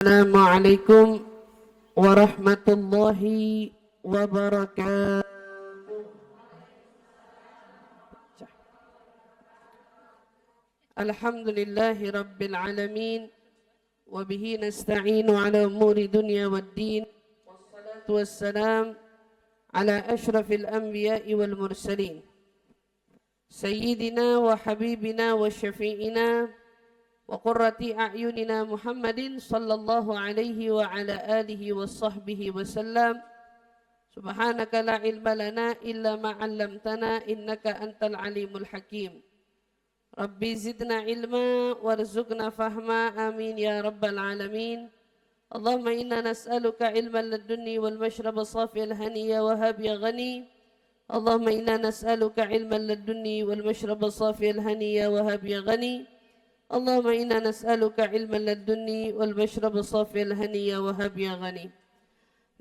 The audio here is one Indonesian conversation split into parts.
Assalamualaikum warahmatullahi wabarakatuh. Alhamdulillahi rabbil alamin. Wabihi nasta'inu ala umuri dunya waddin. Wassalatu wassalam ala ashrafil anbiya'i wal mursalin. Sayyidina wa habibina wa syafi'ina wa qurrati a'yunina Muhammadin sallallahu alaihi wa ala alihi wa sahbihi wa sallam. Subhanaka la ilma lana illa ma 'allamtana innaka antal alimul hakim. Rabbi zidna ilma warzuqna fahma amin ya rabbal alamin. Allahumma inna nas'aluka ilman ladunni wal mashraba safiyal haniya wa habiya ghani. Allahumma inna nas'aluka ilman ladunni wal mashraba safiyal haniya wa habiya ghani. Allahumma inna nas'aluka ilman ladunni wal mashrab safi al-haniya wa habya ghani.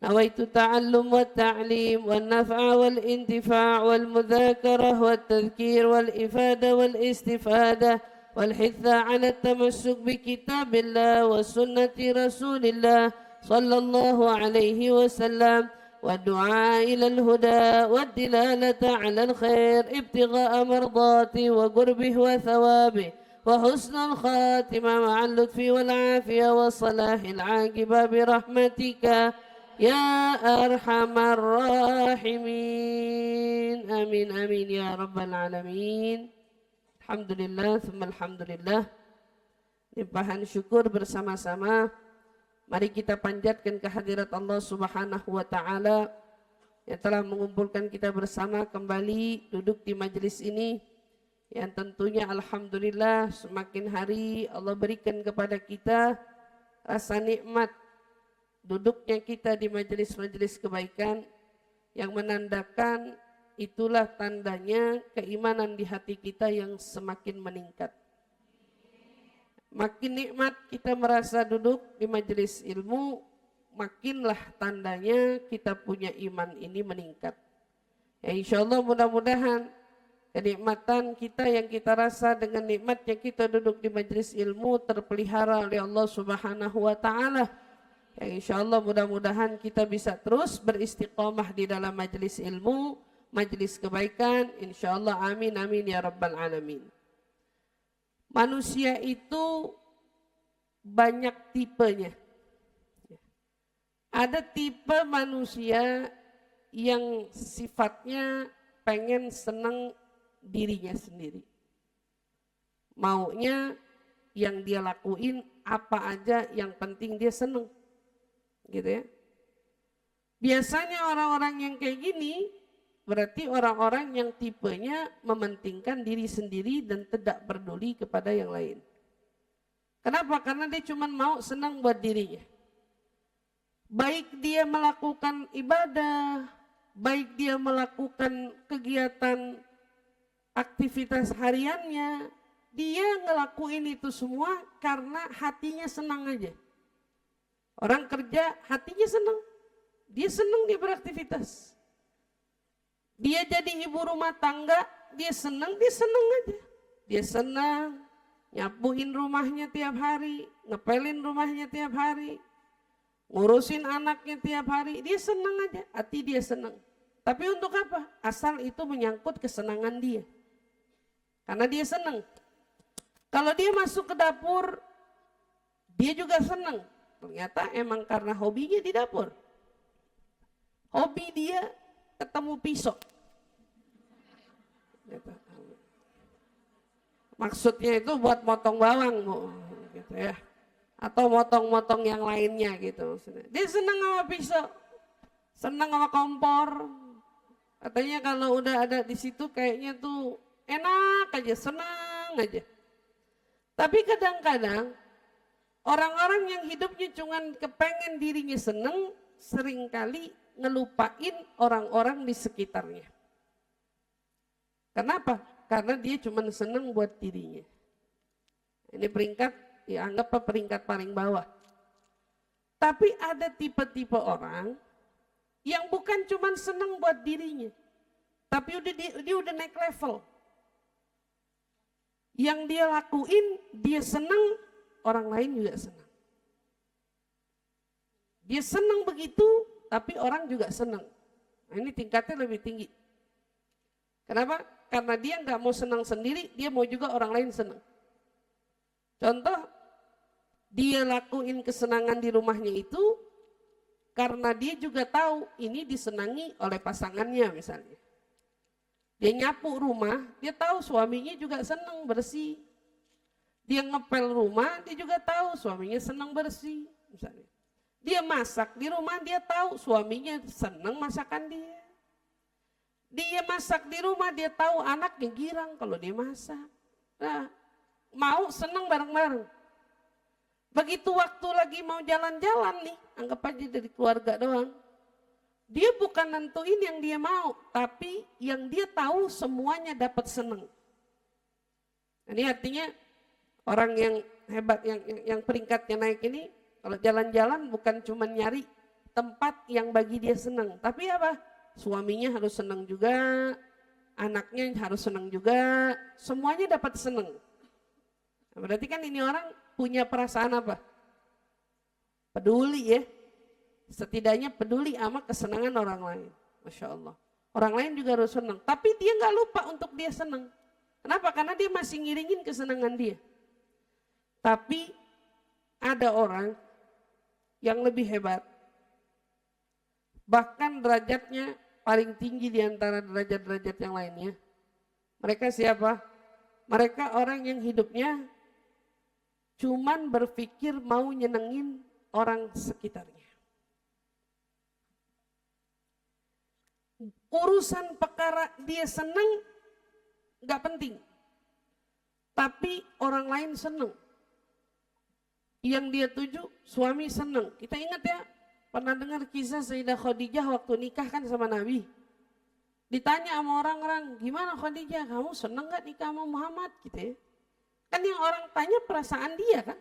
Nawaitu ta'allum wa ta'lim wa naf'a wal intifa' wal mudhakarah wa tadhkir wal ifada wal istifada wal hitha 'ala tamassuk bi kitabillah wa sunnati rasulillah sallallahu alaihi wasallam wa du'a ila al-huda wa dilalata 'ala al-khair ibtigha'a mardati wa qurbih wa thawabih وحسن الخاتمة مع اللطف والعافية وصلاح العاقبة برحمتك يا أرحم الراحمين آمين آمين يا رب العالمين. Alhamdulillah thumma alhamdulillah. Limpahan syukur bersama-sama mari kita panjatkan kehadirat Allah Subhanahu wa taala yang telah mengumpulkan kita bersama kembali duduk di majelis ini, yang tentunya alhamdulillah semakin hari Allah berikan kepada kita rasa nikmat duduknya kita di majelis-majelis kebaikan, yang menandakan itulah tandanya keimanan di hati kita yang semakin meningkat. Makin nikmat kita merasa duduk di majelis ilmu, makinlah tandanya kita punya iman ini meningkat. Ya insyaallah mudah-mudahan kenikmatan kita yang kita rasa dengan nikmatnya kita duduk di majelis ilmu terpelihara oleh Allah Subhanahu wa taala. Yang insyaallah mudah-mudahan kita bisa terus beristiqamah di dalam majelis ilmu, majelis kebaikan, insyaallah amin amin ya rabbal alamin. Manusia itu banyak tipenya. Ada tipe manusia yang sifatnya pengen senang dirinya sendiri, maunya yang dia lakuin apa aja yang penting dia seneng gitu ya. Biasanya orang-orang yang kayak gini berarti orang-orang yang tipenya mementingkan diri sendiri dan tidak peduli kepada yang lain. Kenapa? Karena dia cuma mau senang buat dirinya. Baik dia melakukan ibadah, baik dia melakukan kegiatan aktivitas hariannya, dia ngelakuin itu semua karena hatinya senang aja. Orang kerja hatinya senang, dia senang dia beraktivitas. Dia jadi ibu rumah tangga, dia senang aja. Dia senang nyapuin rumahnya tiap hari, ngepelin rumahnya tiap hari, ngurusin anaknya tiap hari, dia senang aja, hati dia senang. Tapi untuk apa? Asal itu menyangkut kesenangan dia. Karena dia senang. Kalau dia masuk ke dapur, dia juga senang. Ternyata emang karena hobinya di dapur. Hobi dia ketemu pisau. Maksudnya itu buat motong bawang, Bu, gitu ya. Atau motong-motong yang lainnya gitu. Dia senang sama pisau, senang sama kompor. Katanya kalau udah ada di situ kayaknya tuh enak aja, senang aja. Tapi kadang-kadang orang-orang yang hidupnya cuman kepengen dirinya senang, seringkali ngelupain orang-orang di sekitarnya. Kenapa? Karena dia cuman senang buat dirinya. Ini peringkat, ya anggap peringkat paling bawah. Tapi ada tipe-tipe orang yang bukan cuman senang buat dirinya, tapi dia udah naik level. Yang dia lakuin, dia senang, orang lain juga senang. Dia senang begitu, tapi orang juga senang. Nah, ini tingkatnya lebih tinggi. Kenapa? Karena dia nggak mau senang sendiri, dia mau juga orang lain senang. Contoh, dia lakuin kesenangan di rumahnya itu karena dia juga tahu ini disenangi oleh pasangannya misalnya. Dia nyapu rumah, dia tahu suaminya juga senang bersih. Dia ngepel rumah, dia juga tahu suaminya senang bersih misalnya. Dia masak di rumah, dia tahu suaminya senang masakan dia. Dia masak di rumah, dia tahu anaknya girang kalau dia masak. Nah, mau senang bareng-bareng. Begitu waktu lagi mau jalan-jalan nih, anggap aja dari keluarga doang. Dia bukan nentuin yang dia mau, tapi yang dia tahu semuanya dapat senang. Ini artinya orang yang hebat, yang peringkatnya naik ini, kalau jalan-jalan bukan cuma nyari tempat yang bagi dia senang, tapi apa? Suaminya harus senang juga, anaknya harus senang juga, semuanya dapat senang. Nah, berarti kan ini orang punya perasaan apa? Peduli ya. Setidaknya peduli sama kesenangan orang lain. Masya Allah. Orang lain juga harus senang. Tapi dia nggak lupa untuk dia senang. Kenapa? Karena dia masih ngiringin kesenangan dia. Tapi ada orang yang lebih hebat. Bahkan derajatnya paling tinggi di antara derajat-derajat yang lainnya. Mereka siapa? Mereka orang yang hidupnya cuman berpikir mau nyenengin orang sekitarnya. Urusan perkara dia seneng gak penting. Tapi orang lain seneng. Yang dia tuju suami seneng. Kita ingat ya, pernah dengar kisah Sayyidah Khadijah waktu nikah kan sama Nabi. Ditanya sama orang-orang, gimana Khadijah, kamu seneng gak nikah sama Muhammad? Gitu ya. Kan yang orang tanya perasaan dia kan.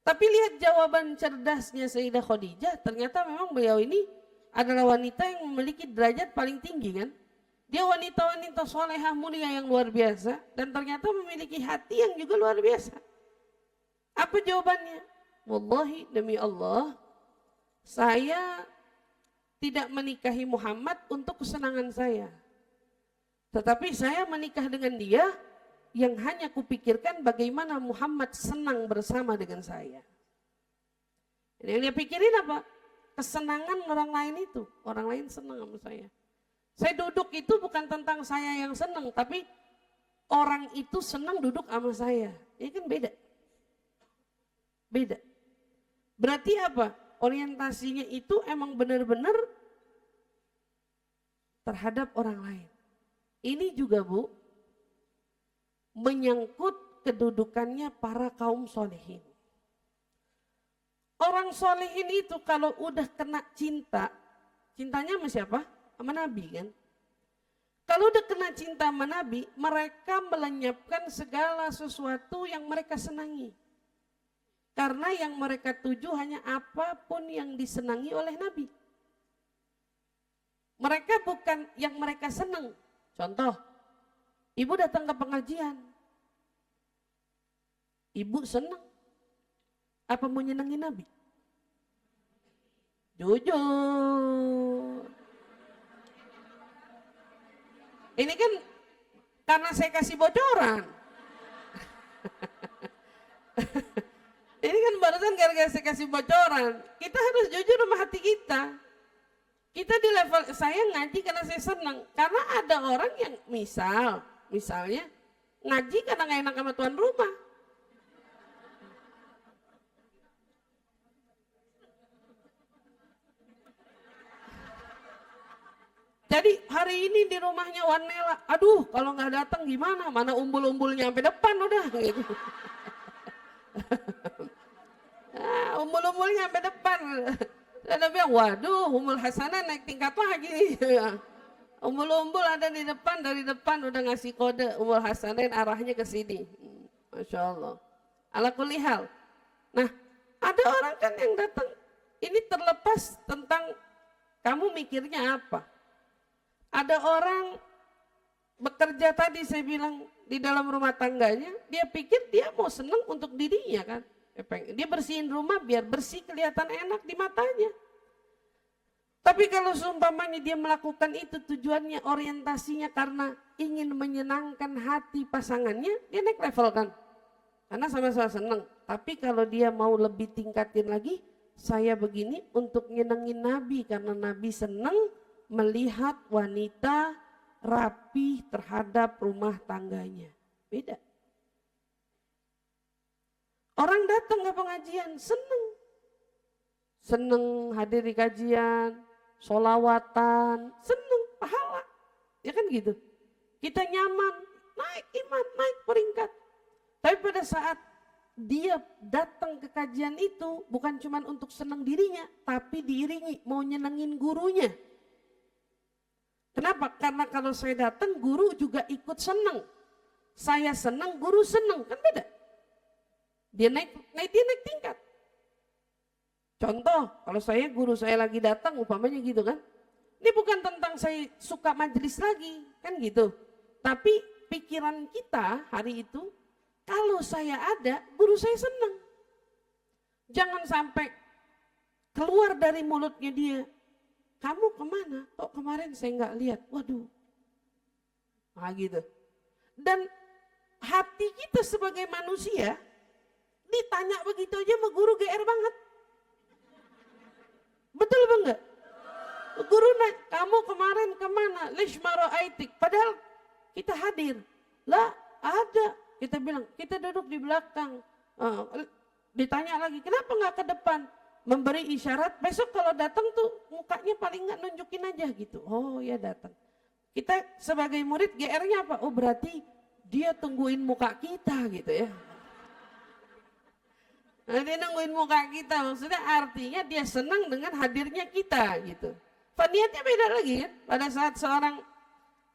Tapi lihat jawaban cerdasnya Sayyidah Khadijah, ternyata memang beliau ini adalah wanita yang memiliki derajat paling tinggi kan. Dia wanita-wanita solehah mulia yang luar biasa dan ternyata memiliki hati yang juga luar biasa. Apa jawabannya? Wallahi demi Allah, saya tidak menikahi Muhammad untuk kesenangan saya. Tetapi saya menikah dengan dia yang hanya kupikirkan bagaimana Muhammad senang bersama dengan saya. Yang dia pikirin apa? Kesenangan orang lain itu. Orang lain senang sama saya. Saya duduk itu bukan tentang saya yang senang, tapi orang itu senang duduk sama saya. Ini kan beda. Beda. Berarti apa? Orientasinya itu emang benar-benar terhadap orang lain. Ini juga Bu, menyangkut kedudukannya para kaum solehin. Orang solehin itu kalau udah kena cinta, cintanya sama siapa? Sama Nabi kan. Kalau udah kena cinta sama Nabi, mereka melenyapkan segala sesuatu yang mereka senangi. Karena yang mereka tuju hanya apapun yang disenangi oleh Nabi. Mereka bukan yang mereka senang. Contoh, ibu datang ke pengajian. Ibu senang. Apa mau nyenengin Nabi? Jujur. Ini kan karena saya kasih bocoran. Ini kan barusan gara-gara saya kasih bocoran. Kita harus jujur sama hati kita. Kita di level saya ngaji karena saya senang. Karena ada orang yang misalnya ngaji karena gak enak sama tuan rumah. Jadi hari ini di rumahnya Wanela, aduh kalau nggak datang gimana? Mana umbul-umbulnya sampai depan udah gitu. Umbul-umbulnya sampai depan. Dan bilang, waduh, Ummul Hasanah naik tingkat lagi. Umbul-umbul ada di depan, dari depan udah ngasih kode Ummul Hasanah arahnya ke sini. Masya Allah. Ala kulli hal. Nah, ada orang kan yang datang, ini terlepas tentang kamu mikirnya apa. Ada orang bekerja tadi saya bilang di dalam rumah tangganya, dia pikir dia mau senang untuk dirinya kan. Dia bersihin rumah biar bersih, kelihatan enak di matanya. Tapi kalau seumpamanya dia melakukan itu tujuannya, orientasinya karena ingin menyenangkan hati pasangannya, dia naik level kan. Karena sama-sama senang. Tapi kalau dia mau lebih tingkatin lagi, saya begini untuk nyenengin Nabi. Karena Nabi senang melihat wanita rapi terhadap rumah tangganya. Beda. Orang datang ke pengajian, senang. Senang hadir di kajian, sholawatan, senang, pahala. Ya kan gitu. Kita nyaman, naik iman, naik peringkat. Tapi pada saat dia datang ke kajian itu bukan cuma untuk senang dirinya, tapi diiringi mau nyenengin gurunya. Kenapa? Karena kalau saya datang, guru juga ikut senang. Saya senang, guru senang, kan beda. Dia naik tingkat. Contoh, kalau guru saya lagi datang, umpamanya gitu kan. Ini bukan tentang saya suka majelis lagi, kan gitu. Tapi pikiran kita hari itu, kalau saya ada, guru saya senang. Jangan sampai keluar dari mulutnya dia, kamu kemana? Kok kemarin saya nggak lihat? Waduh. Nah gitu. Dan hati kita sebagai manusia, ditanya begitu aja sama guru GR banget. Betul apa enggak? Guru nanya, kamu kemarin kemana? Lishmaro aitik. Padahal kita hadir. Lah ada. Kita bilang, kita duduk di belakang. Ditanya lagi, kenapa nggak ke depan? Memberi isyarat, besok kalau datang tuh mukanya paling nggak nunjukin aja gitu. Oh ya datang. Kita sebagai murid GR-nya apa? Oh berarti dia tungguin muka kita gitu ya. Nah, dia nungguin muka kita, maksudnya artinya dia senang dengan hadirnya kita gitu. Niatnya beda lagi kan. Pada saat seorang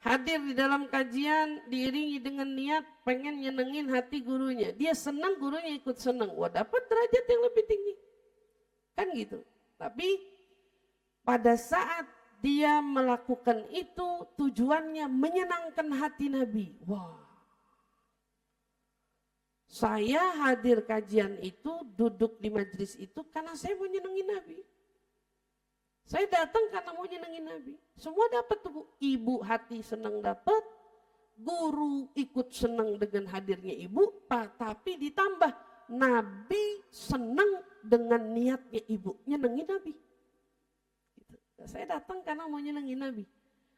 hadir di dalam kajian diiringi dengan niat pengen nyenengin hati gurunya. Dia senang, gurunya ikut senang. Wah dapat derajat yang lebih tinggi. Kan gitu. Tapi pada saat dia melakukan itu tujuannya menyenangkan hati Nabi. Wah. Saya hadir kajian itu, duduk di majelis itu karena saya mau nyenengin Nabi. Saya datang karena mau nyenengin Nabi. Semua dapat tuh, ibu hati senang dapat, guru ikut senang dengan hadirnya ibu, tapi ditambah Nabi senang dengan niatnya ibu, nyenengin Nabi. Gitu. Saya datang karena mau nyenengin Nabi.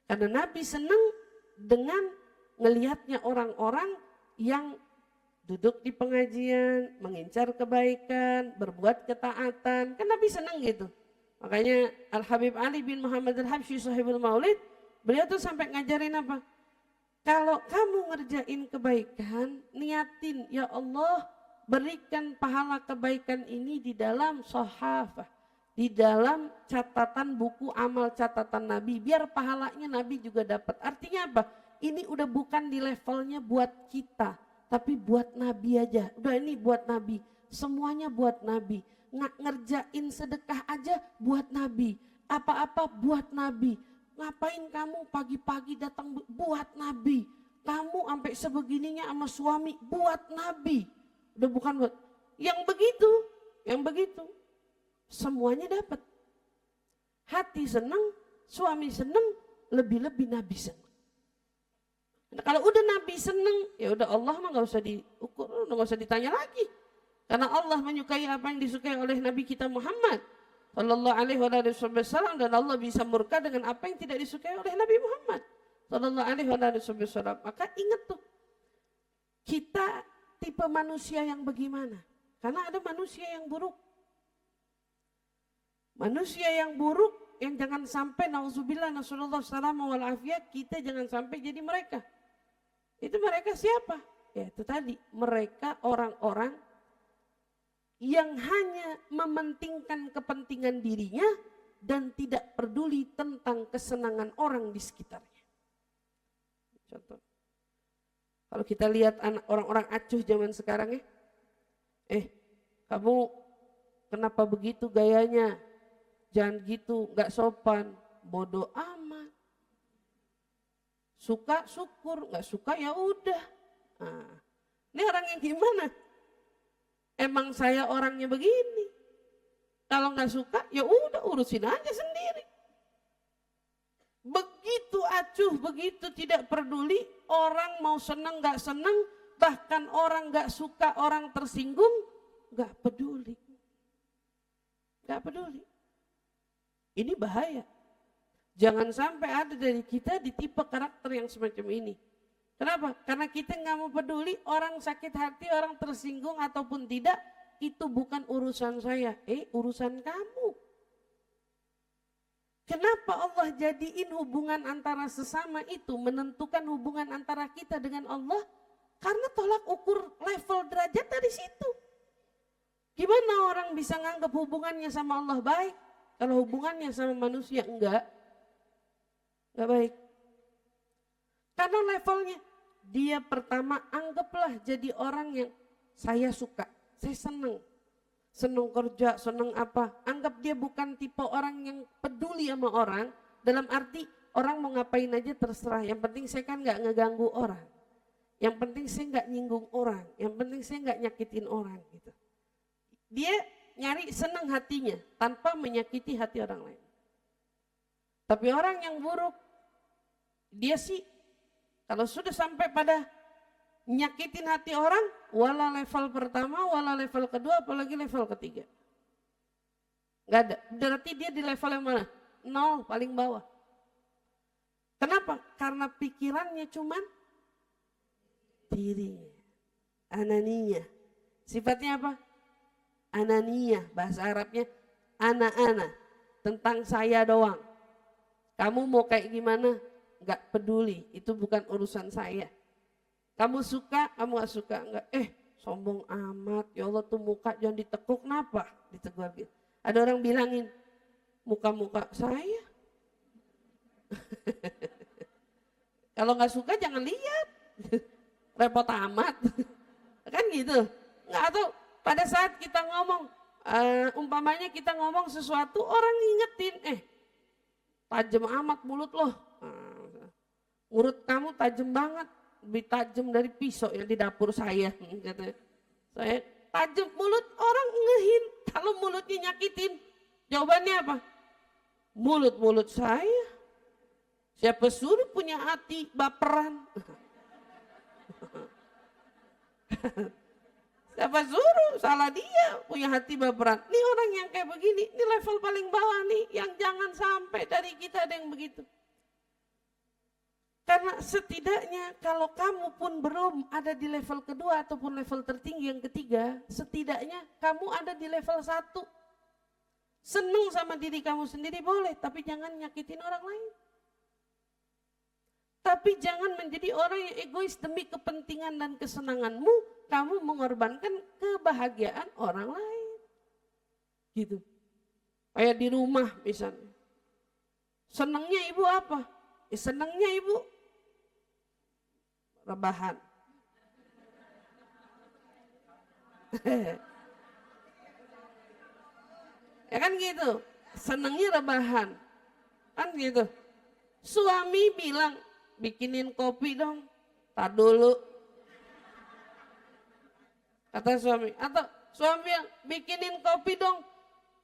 Karena Nabi senang dengan ngelihatnya orang-orang yang duduk di pengajian, mengincar kebaikan, berbuat ketaatan. Kan Nabi senang gitu. Makanya Al-Habib Ali bin Muhammad Al-Habsyi Sahibul Maulid, beliau tuh sampai ngajarin apa? Kalau kamu ngerjain kebaikan, niatin, ya Allah berikan pahala kebaikan ini di dalam shahafah, di dalam catatan buku amal catatan Nabi, biar pahalanya Nabi juga dapat. Artinya apa? Ini udah bukan di levelnya buat kita, tapi buat Nabi aja. Udah ini buat Nabi, semuanya buat Nabi. Ngerjain sedekah aja buat Nabi, apa-apa buat Nabi. Ngapain kamu pagi-pagi datang buat Nabi? Kamu sampai sebegininya sama suami buat Nabi. Udah bukan buat yang begitu. Semuanya dapat. Hati senang, suami senang, lebih-lebih Nabi senang. Nah, kalau udah Nabi senang, ya udah Allah mah nggak usah diukur, nggak usah ditanya lagi. Karena Allah menyukai apa yang disukai oleh Nabi kita Muhammad Sallallahu Alaihi Wasallam, dan Allah bisa murka dengan apa yang tidak disukai oleh Nabi Muhammad Sallallahu Alaihi Wasallam. Maka ingat tuh, kita tipe manusia yang bagaimana? Karena ada manusia yang buruk. Manusia yang buruk yang jangan sampai nauzubillah nasallallahu salama wal afiyah, kita jangan sampai jadi mereka. Itu mereka siapa? Ya itu tadi, mereka orang-orang yang hanya mementingkan kepentingan dirinya dan tidak peduli tentang kesenangan orang di sekitarnya. Contoh, kalau kita lihat orang-orang acuh zaman sekarang ya, kamu kenapa begitu gayanya? Jangan gitu, gak sopan. Bodoh amat. Suka syukur, gak suka ya udah. Nah, ini orang yang gimana? Emang saya orangnya begini. Kalau nggak suka, ya udah urusin aja sendiri. Begitu acuh, begitu tidak peduli, orang mau senang nggak senang, bahkan orang nggak suka, orang tersinggung, nggak peduli. Nggak peduli. Ini bahaya. Jangan sampai ada dari kita di tipe karakter yang semacam ini. Kenapa? Karena kita nggak mau peduli, orang sakit hati, orang tersinggung ataupun tidak, itu bukan urusan saya, urusan kamu. Kenapa Allah jadiin hubungan antara sesama itu menentukan hubungan antara kita dengan Allah? Karena tolak ukur level derajat dari situ. Gimana orang bisa nganggap hubungannya sama Allah baik, kalau hubungannya sama manusia enggak baik. Karena levelnya, dia pertama anggaplah jadi orang yang saya suka, saya senang kerja, senang apa. Anggap dia bukan tipe orang yang peduli sama orang, dalam arti orang mau ngapain aja terserah. Yang penting saya kan nggak ngeganggu orang, yang penting saya nggak nyinggung orang, yang penting saya nggak nyakitin orang gitu. Dia nyari senang hatinya tanpa menyakiti hati orang lain. Tapi orang yang buruk, dia sih kalau sudah sampai pada nyakitin hati orang, wala level pertama, wala level kedua, apalagi level ketiga. Gak ada, berarti dia di level yang mana? 0, paling bawah. Kenapa? Karena pikirannya cuman dirinya, ananiyah. Sifatnya apa? Ananiyah, bahasa Arabnya ana-ana, tentang saya doang. Kamu mau kayak gimana? Gak peduli, itu bukan urusan saya. Kamu suka, kamu gak suka, enggak. Sombong amat, ya Allah tuh muka jangan ditekuk, kenapa? Ditekuk. Ada orang bilangin, muka-muka saya. Kalau gak suka jangan lihat, repot amat. Kan gitu. Nggak, atau pada saat kita ngomong, umpamanya kita ngomong sesuatu, orang ngingetin, tajam amat mulut loh. Mulut kamu tajam banget, lebih tajam dari pisau yang di dapur saya. Katanya. Saya tajam mulut, orang ngehin. Kalau mulutnya nyakitin, jawabannya apa? Mulut saya. Siapa suruh punya hati baperan? Siapa suruh? Salah dia punya hati baperan. Ini orang yang kayak begini, ini level paling bawah nih, yang jangan sampai dari kita ada yang begitu. Karena setidaknya kalau kamu pun belum ada di level kedua ataupun level tertinggi yang ketiga, setidaknya kamu ada di level 1. Senang sama diri kamu sendiri boleh, tapi jangan nyakitin orang lain. Tapi jangan menjadi orang yang egois demi kepentingan dan kesenanganmu, kamu mengorbankan kebahagiaan orang lain. Gitu. Kayak di rumah misalnya. Senangnya ibu apa? Senangnya ibu rebahan. Ya kan gitu. Senangnya rebahan. Kan gitu. Suami bilang, bikinin kopi dong. Tar dulu. Kata suami. Atau suami bilang, bikinin kopi dong.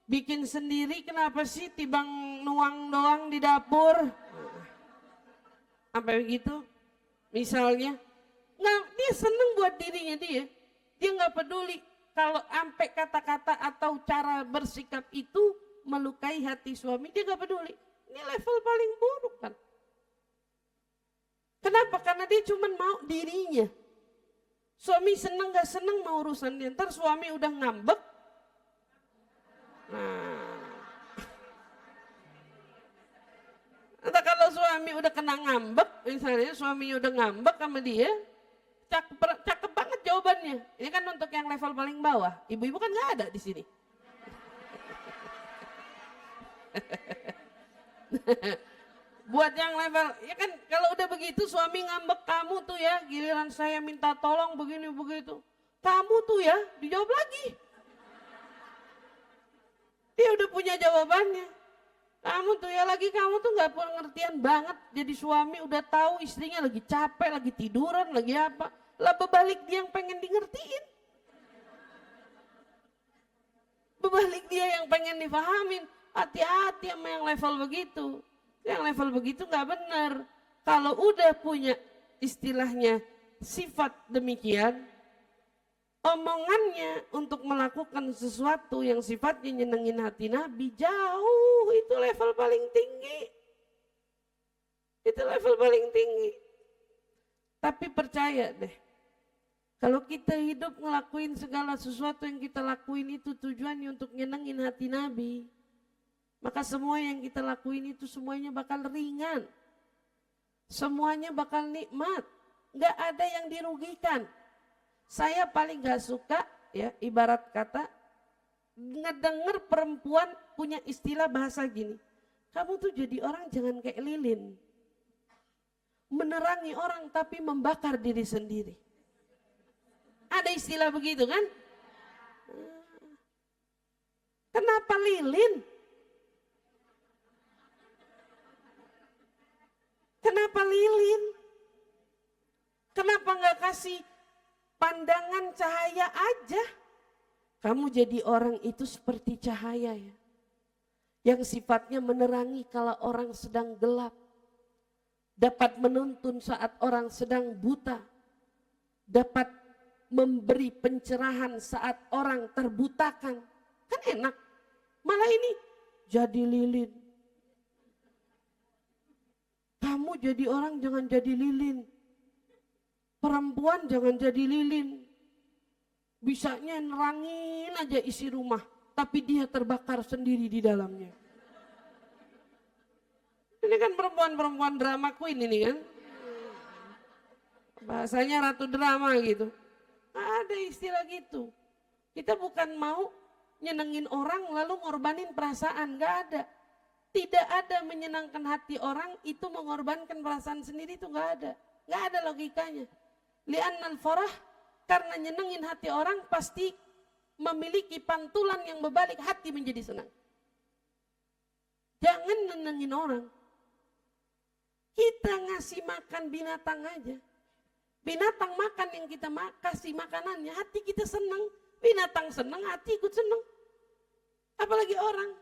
Bikin sendiri kenapa sih tibang nuang doang di dapur. Sampai begitu. Misalnya, dia seneng buat dirinya dia nggak peduli kalau sampai kata-kata atau cara bersikap itu melukai hati suami, dia nggak peduli. Ini level paling buruk kan. Kenapa? Karena dia cuma mau dirinya. Suami seneng nggak seneng mau urusan dia. Ntar suami udah ngambek. Entah kalau suami udah kena ngambek, misalnya suaminya udah ngambek sama dia, cakep banget jawabannya. Ini kan untuk yang level paling bawah. Ibu-ibu kan nggak ada di sini. Buat yang level, ya kan kalau udah begitu suami ngambek kamu tuh ya, giliran saya minta tolong begini begitu. Kamu tuh ya, dijawab lagi. Dia udah punya jawabannya. Kamu tuh ya lagi, kamu tuh gak pengertian banget. Jadi suami udah tahu istrinya lagi capek, lagi tiduran, lagi apa. Lah berbalik dia yang pengen di ngertiin. Berbalik dia yang pengen dipahamin, hati-hati sama yang level begitu. Yang level begitu nggak benar. Kalau udah punya istilahnya sifat demikian, omongannya untuk melakukan sesuatu yang sifatnya nyenengin hati Nabi jauh, itu level paling tinggi. Itu level paling tinggi. Tapi percaya deh, kalau kita hidup ngelakuin segala sesuatu yang kita lakuin itu tujuannya untuk nyenengin hati Nabi, maka semua yang kita lakuin itu semuanya bakal ringan. Semuanya bakal nikmat. Gak ada yang dirugikan. Saya paling gak suka, ya ibarat kata, ngedenger perempuan punya istilah bahasa gini. Kamu tuh jadi orang jangan kayak lilin. Menerangi orang tapi membakar diri sendiri. Ada istilah begitu kan? Kenapa lilin? Kenapa lilin? Kenapa nggak kasih pandangan cahaya aja? Kamu jadi orang itu seperti cahaya ya. Yang sifatnya menerangi kalau orang sedang gelap. Dapat menuntun saat orang sedang buta. Dapat memberi pencerahan saat orang terbutakan. Kan enak. Malah ini jadi lilin. Kamu jadi orang jangan jadi lilin. Perempuan jangan jadi lilin. Bisanya nerangin aja isi rumah. Tapi dia terbakar sendiri di dalamnya. Ini kan perempuan-perempuan drama queen ini kan. Bahasanya ratu drama gitu. Ada istilah gitu. Kita bukan mau nyenengin orang lalu ngorbanin perasaan, gak ada. Tidak ada menyenangkan hati orang itu mengorbankan perasaan sendiri, itu gak ada. Gak ada logikanya. Li'annal farah, karena nyenengin hati orang pasti memiliki pantulan yang berbalik, hati menjadi senang. Jangan nyenengin orang. Kita ngasih makan binatang aja. Binatang makan yang kita kasih makanannya, hati kita senang. Binatang senang, hati ikut senang. Apalagi orang.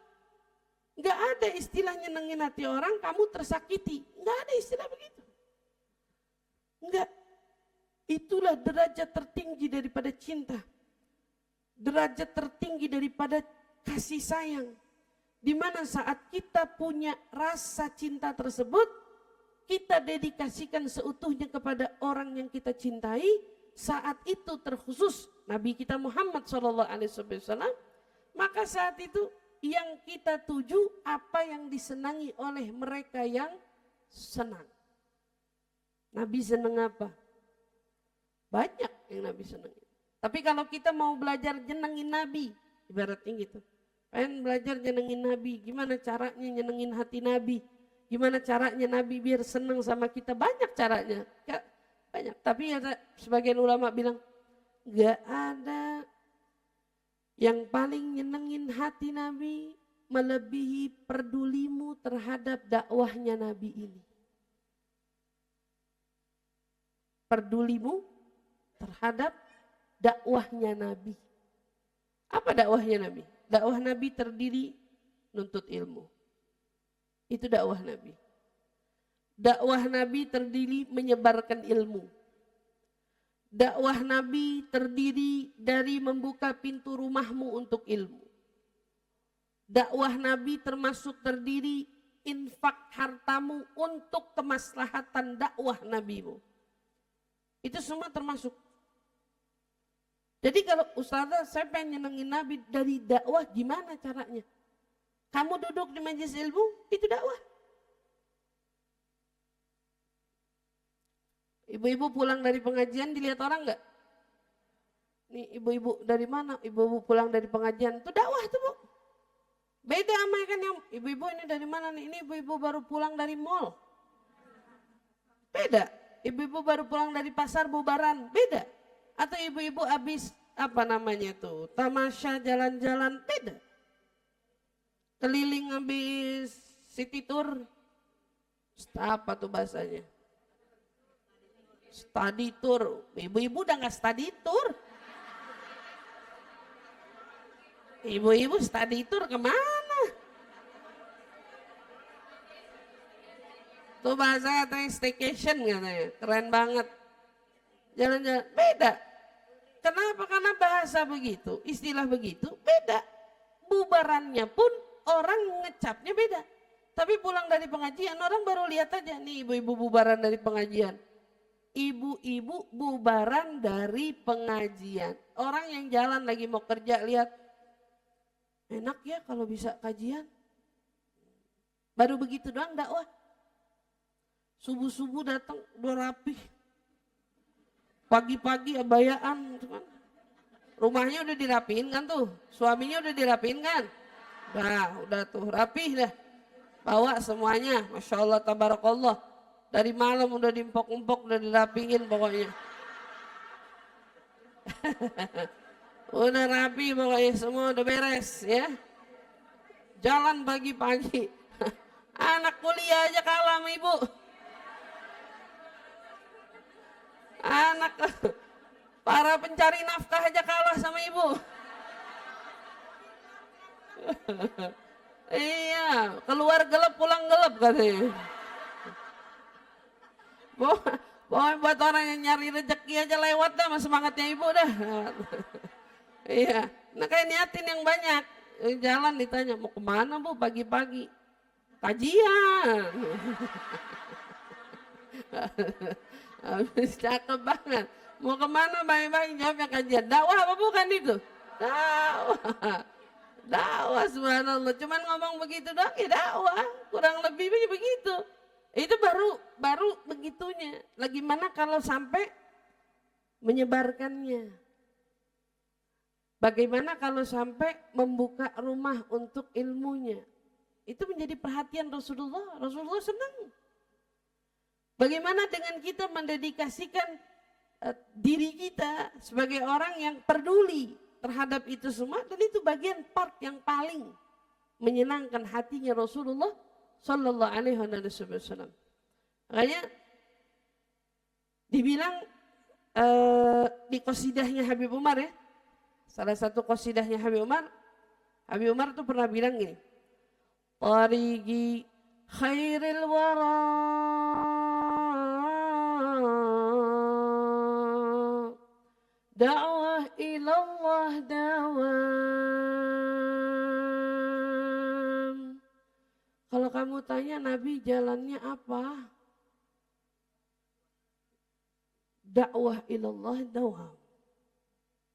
Gak ada istilah nyenengin hati orang, kamu tersakiti. Gak ada istilah begitu. Enggak. Itulah derajat tertinggi daripada cinta. Derajat tertinggi daripada kasih sayang. Dimana saat kita punya rasa cinta tersebut, kita dedikasikan seutuhnya kepada orang yang kita cintai. Saat itu terkhusus Nabi kita Muhammad SAW. Maka saat itu yang kita tuju apa yang disenangi oleh mereka yang senang. Nabi senang apa? Banyak yang Nabi senangi. Tapi kalau kita mau belajar nyenengin Nabi, ibaratnya gitu. Pengen belajar nyenengin Nabi, gimana caranya nyenengin hati Nabi? Gimana caranya Nabi biar senang sama kita? Banyak caranya. Ya, banyak. Tapi ada sebagian ulama bilang, gak ada yang paling nyenengin hati Nabi melebihi pedulimu terhadap dakwahnya Nabi ini. Pedulimu terhadap dakwahnya Nabi. Apa dakwahnya Nabi? Dakwah Nabi terdiri nuntut ilmu. Itu dakwah Nabi. Dakwah Nabi terdiri menyebarkan ilmu. Dakwah Nabi terdiri dari membuka pintu rumahmu untuk ilmu. Dakwah Nabi termasuk terdiri infak hartamu untuk kemaslahatan dakwah Nabimu. Itu semua termasuk. Jadi kalau Ustazah saya pengen nyenengin Nabi dari dakwah, gimana caranya? Kamu duduk di majelis ilmu, itu dakwah. Ibu-ibu pulang dari pengajian dilihat orang enggak? Nih ibu-ibu dari mana? Ibu-ibu pulang dari pengajian, itu dakwah tuh Bu. Beda sama kan yang ibu-ibu ini dari mana nih? Ini ibu-ibu baru pulang dari mall. Beda. Ibu-ibu baru pulang dari pasar bubaran, beda. Atau ibu-ibu habis apa namanya tuh, tamasya jalan-jalan, beda. Keliling habis city tour, apa tuh bahasanya? Study tour. Ibu-ibu udah gak study tour. Ibu-ibu study tour kemana? Tuh bahasa katanya staycation katanya, keren banget. Jalan-jalan, beda. Kenapa? Karena bahasa begitu, istilah begitu, beda. Bubarannya pun orang ngecapnya beda. Tapi pulang dari pengajian, orang baru lihat aja, nih ibu-ibu bubaran dari pengajian. Ibu-ibu bubaran dari pengajian. Orang yang jalan lagi mau kerja, lihat, enak ya kalau bisa kajian. Baru begitu doang dakwah. Subuh-subuh datang udah rapih. Pagi-pagi abayaan kan. Rumahnya udah dirapiin kan tuh. Suaminya udah dirapiin kan. Udah tuh rapih dah. Bawa semuanya. Masya Allah tabarakallah. Dari malam udah diempok-empok, udah dirapiin pokoknya. Udah rapi pokoknya, semua udah beres ya. Jalan pagi-pagi. Anak kuliah aja kalah sama ibu. Anak para pencari nafkah aja kalah sama ibu. Iya, keluar gelap pulang gelap katanya. Buat orang yang nyari rezeki aja lewat dah sama semangatnya ibu dah. Iya, nah kayak niatin yang banyak. Jalan ditanya, mau kemana bu pagi-pagi? Kajian. Habis cakep banget. Mau kemana baik-baik jawabnya kajian. Dakwah apa bukan itu? Dakwah. Dakwah subhanallah. Cuman ngomong begitu doang ya dakwah. Kurang lebih begitu. Itu baru begitunya. Lagi mana kalau sampai menyebarkannya? Bagaimana kalau sampai membuka rumah untuk ilmunya? Itu menjadi perhatian Rasulullah. Rasulullah senang. Bagaimana dengan kita mendedikasikan diri kita sebagai orang yang peduli terhadap itu semua, dan itu bagian part yang paling menyenangkan hatinya Rasulullah Sallallahu Alaihi Wasallam. Makanya dibilang di qasidahnya Habib Umar ya, salah satu qasidahnya Habib Umar tuh pernah bilang gini, Tariqi khairil wara da'wah ilallah dawam. Kalau kamu tanya Nabi jalannya apa? Dakwah ilallah dawam.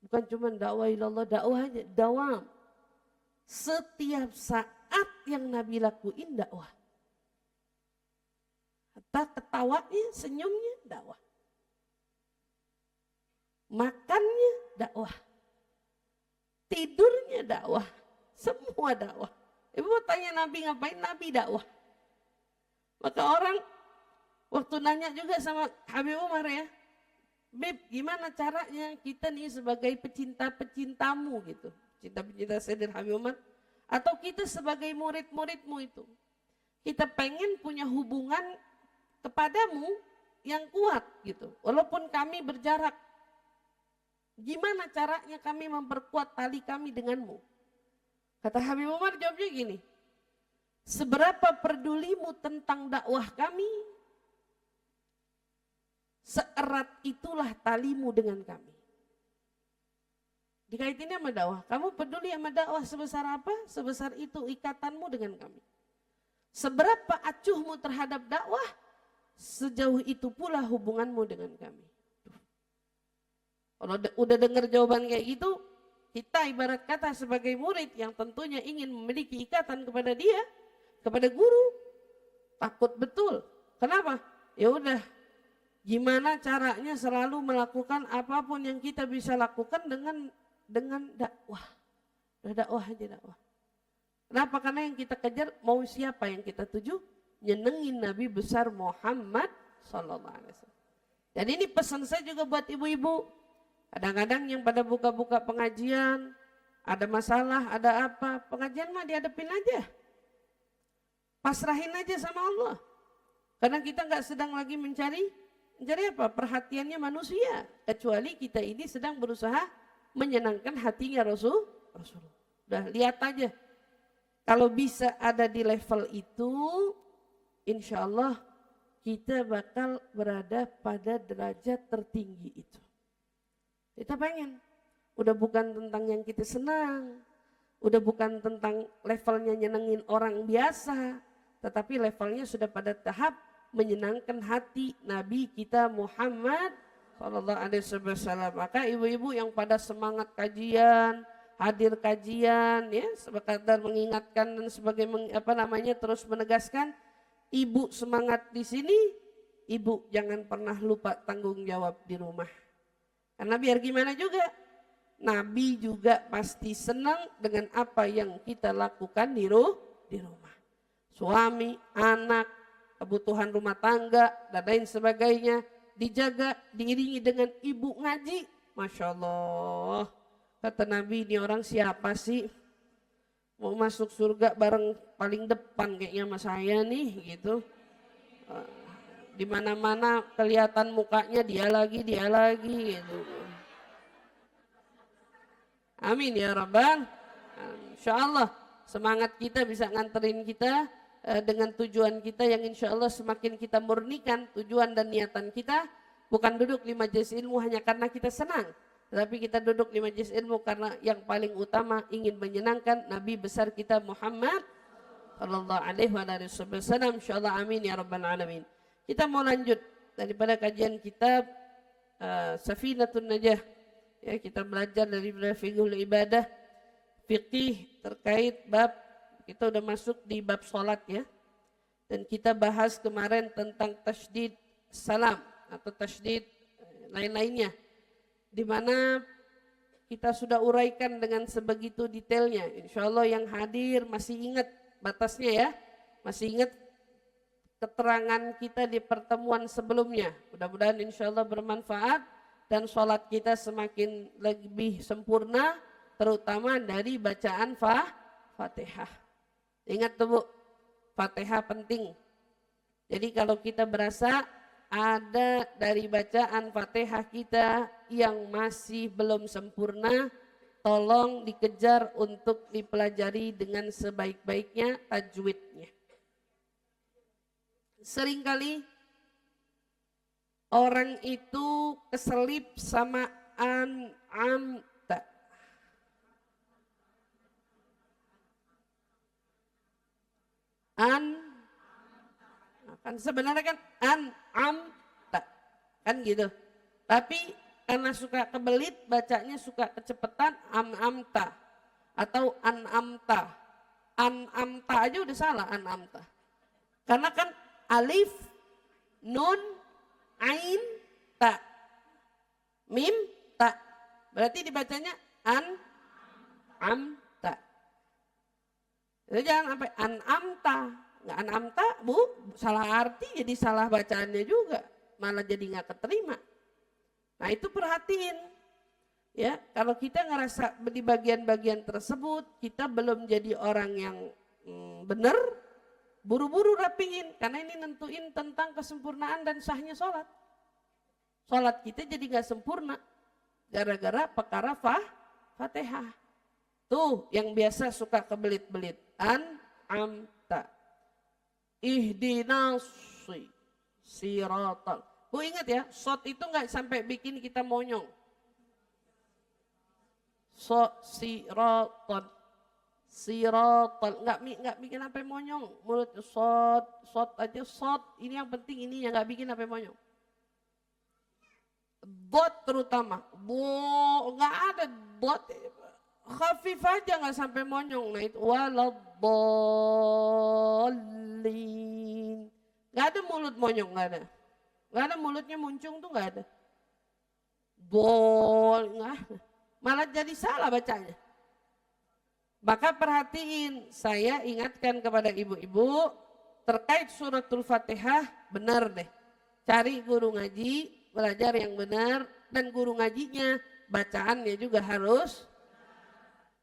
Bukan cuma dakwah ilallah, dakwah aja, dawam. Setiap saat yang Nabi lakuin dakwah. Hatta ketawanya, senyumnya dakwah. Makannya dakwah. Tidurnya dakwah. Semua dakwah. Ibu mau tanya Nabi ngapain? Nabi dakwah. Maka orang waktu nanya juga sama Habib Umar ya, Bib, gimana caranya kita nih sebagai pecinta-pecintamu gitu, pecinta-pecinta Sayyidina Habib Umar, atau kita sebagai murid-muridmu itu, kita pengen punya hubungan kepadamu yang kuat gitu, walaupun kami berjarak. Gimana caranya kami memperkuat tali kami denganmu? Kata Habib Umar jawabnya gini, seberapa pedulimu tentang dakwah kami, seerat itulah talimu dengan kami. Dikaitinnya sama dakwah, kamu peduli sama dakwah sebesar apa? Sebesar itu ikatanmu dengan kami. Seberapa acuhmu terhadap dakwah, sejauh itu pula hubunganmu dengan kami. Kalau udah dengar jawaban kayak gitu, kita ibarat kata sebagai murid yang tentunya ingin memiliki ikatan kepada dia, kepada guru, takut betul. Kenapa? Ya udah, gimana caranya selalu melakukan apapun yang kita bisa lakukan dengan dakwah. Udah dakwah aja dakwah. Kenapa? Karena yang kita kejar mau siapa yang kita tuju? Nyenengin Nabi besar Muhammad Sallallahu Alaihi Wasallam. Dan ini pesan saya juga buat ibu-ibu. Kadang-kadang yang pada buka-buka pengajian, ada masalah, ada apa, pengajian mah dihadapin aja. Pasrahin aja sama Allah. Karena kita nggak sedang lagi mencari apa? Perhatiannya manusia. Kecuali kita ini sedang berusaha menyenangkan hatinya Rasulullah. Udah lihat aja. Kalau bisa ada di level itu, insya Allah kita bakal berada pada derajat tertinggi itu. Kita pengen. Udah bukan tentang yang kita senang. Udah bukan tentang levelnya nyenengin orang biasa. Tetapi levelnya sudah pada tahap menyenangkan hati Nabi kita Muhammad Sallallahu Alaihi Wasallam. Maka ibu-ibu yang pada semangat kajian, hadir kajian, ya, sekadar mengingatkan dan sebagai terus menegaskan, ibu semangat di sini, ibu jangan pernah lupa tanggung jawab di rumah. Karena biar gimana juga, Nabi juga pasti senang dengan apa yang kita lakukan di rumah. Suami, anak, kebutuhan rumah tangga, dan lain sebagainya dijaga, diiringi dengan ibu ngaji. Masya Allah, kata Nabi, ini orang siapa sih? Mau masuk surga bareng paling depan kayaknya sama saya nih gitu. Di mana-mana kelihatan mukanya dia lagi gitu. Amin ya Rabbal. Insya Allah semangat kita bisa nganterin kita dengan tujuan kita yang insya Allah semakin kita murnikan tujuan dan niatan kita. Bukan duduk di majelis ilmu hanya karena kita senang. Tetapi kita duduk di majelis ilmu karena yang paling utama ingin menyenangkan Nabi besar kita Muhammad Sallallahu Alaihi Wasallam. Insyaallah amin ya Rabbal Alamin. Kita mau lanjut daripada kajian kitab Safinatun Najah. Ya, kita belajar dari fiqhul ibadah, fikih terkait bab, kita udah masuk di bab sholat ya. Dan kita bahas kemarin tentang tasydid salam atau tasydid lain-lainnya. Di mana kita sudah uraikan dengan sebegitu detailnya. Insya Allah yang hadir masih ingat batasnya ya, masih ingat keterangan kita di pertemuan sebelumnya. Mudah-mudahan insya Allah bermanfaat dan sholat kita semakin lebih sempurna, terutama dari bacaan Fatihah. Ingat tuh Bu, Fatihah penting. Jadi kalau kita berasa ada dari bacaan Fatihah kita yang masih belum sempurna, tolong dikejar untuk dipelajari dengan sebaik-baiknya tajwidnya. Seringkali orang itu keselip sama an'amta. Kan sebenarnya kan an'amta. Kan gitu. Tapi karena suka kebelit bacanya suka kecepatan an'amta atau an'amta. An'amta aja udah salah an'amta. Karena kan alif, nun, ain, ta, mim, ta. Berarti dibacanya amta. Jadi jangan sampai amta. Nggak amta, Bu, salah arti jadi salah bacaannya juga. Malah jadi nggak keterima. Nah itu perhatiin. Ya, kalau kita ngerasa di bagian-bagian tersebut, kita belum jadi orang yang benar, buru-buru rapiin, karena ini nentuin tentang kesempurnaan dan sahnya sholat. Sholat kita jadi gak sempurna, gara-gara perkara Fatihah. Tuh yang biasa suka kebelit-belit. An'amta. Ihdinas siratal. Bu ingat ya, shot itu gak sampai bikin kita monyong. Siratal. Siratal, nggak bikin apa monyong, mulut shot aja shot, ini yang penting ini yang nggak bikin apa monyong. Dot terutama, nggak ada dot, khafif aja nggak sampai monyong. Nah itu waladhdallin, nggak ada mulut monyong, nggak ada mulutnya muncung tuh nggak ada. Nggak, malah jadi salah bacanya. Maka perhatiin, saya ingatkan kepada ibu-ibu terkait suratul Fatihah, benar deh. Cari guru ngaji, belajar yang benar, dan guru ngajinya bacaannya juga harus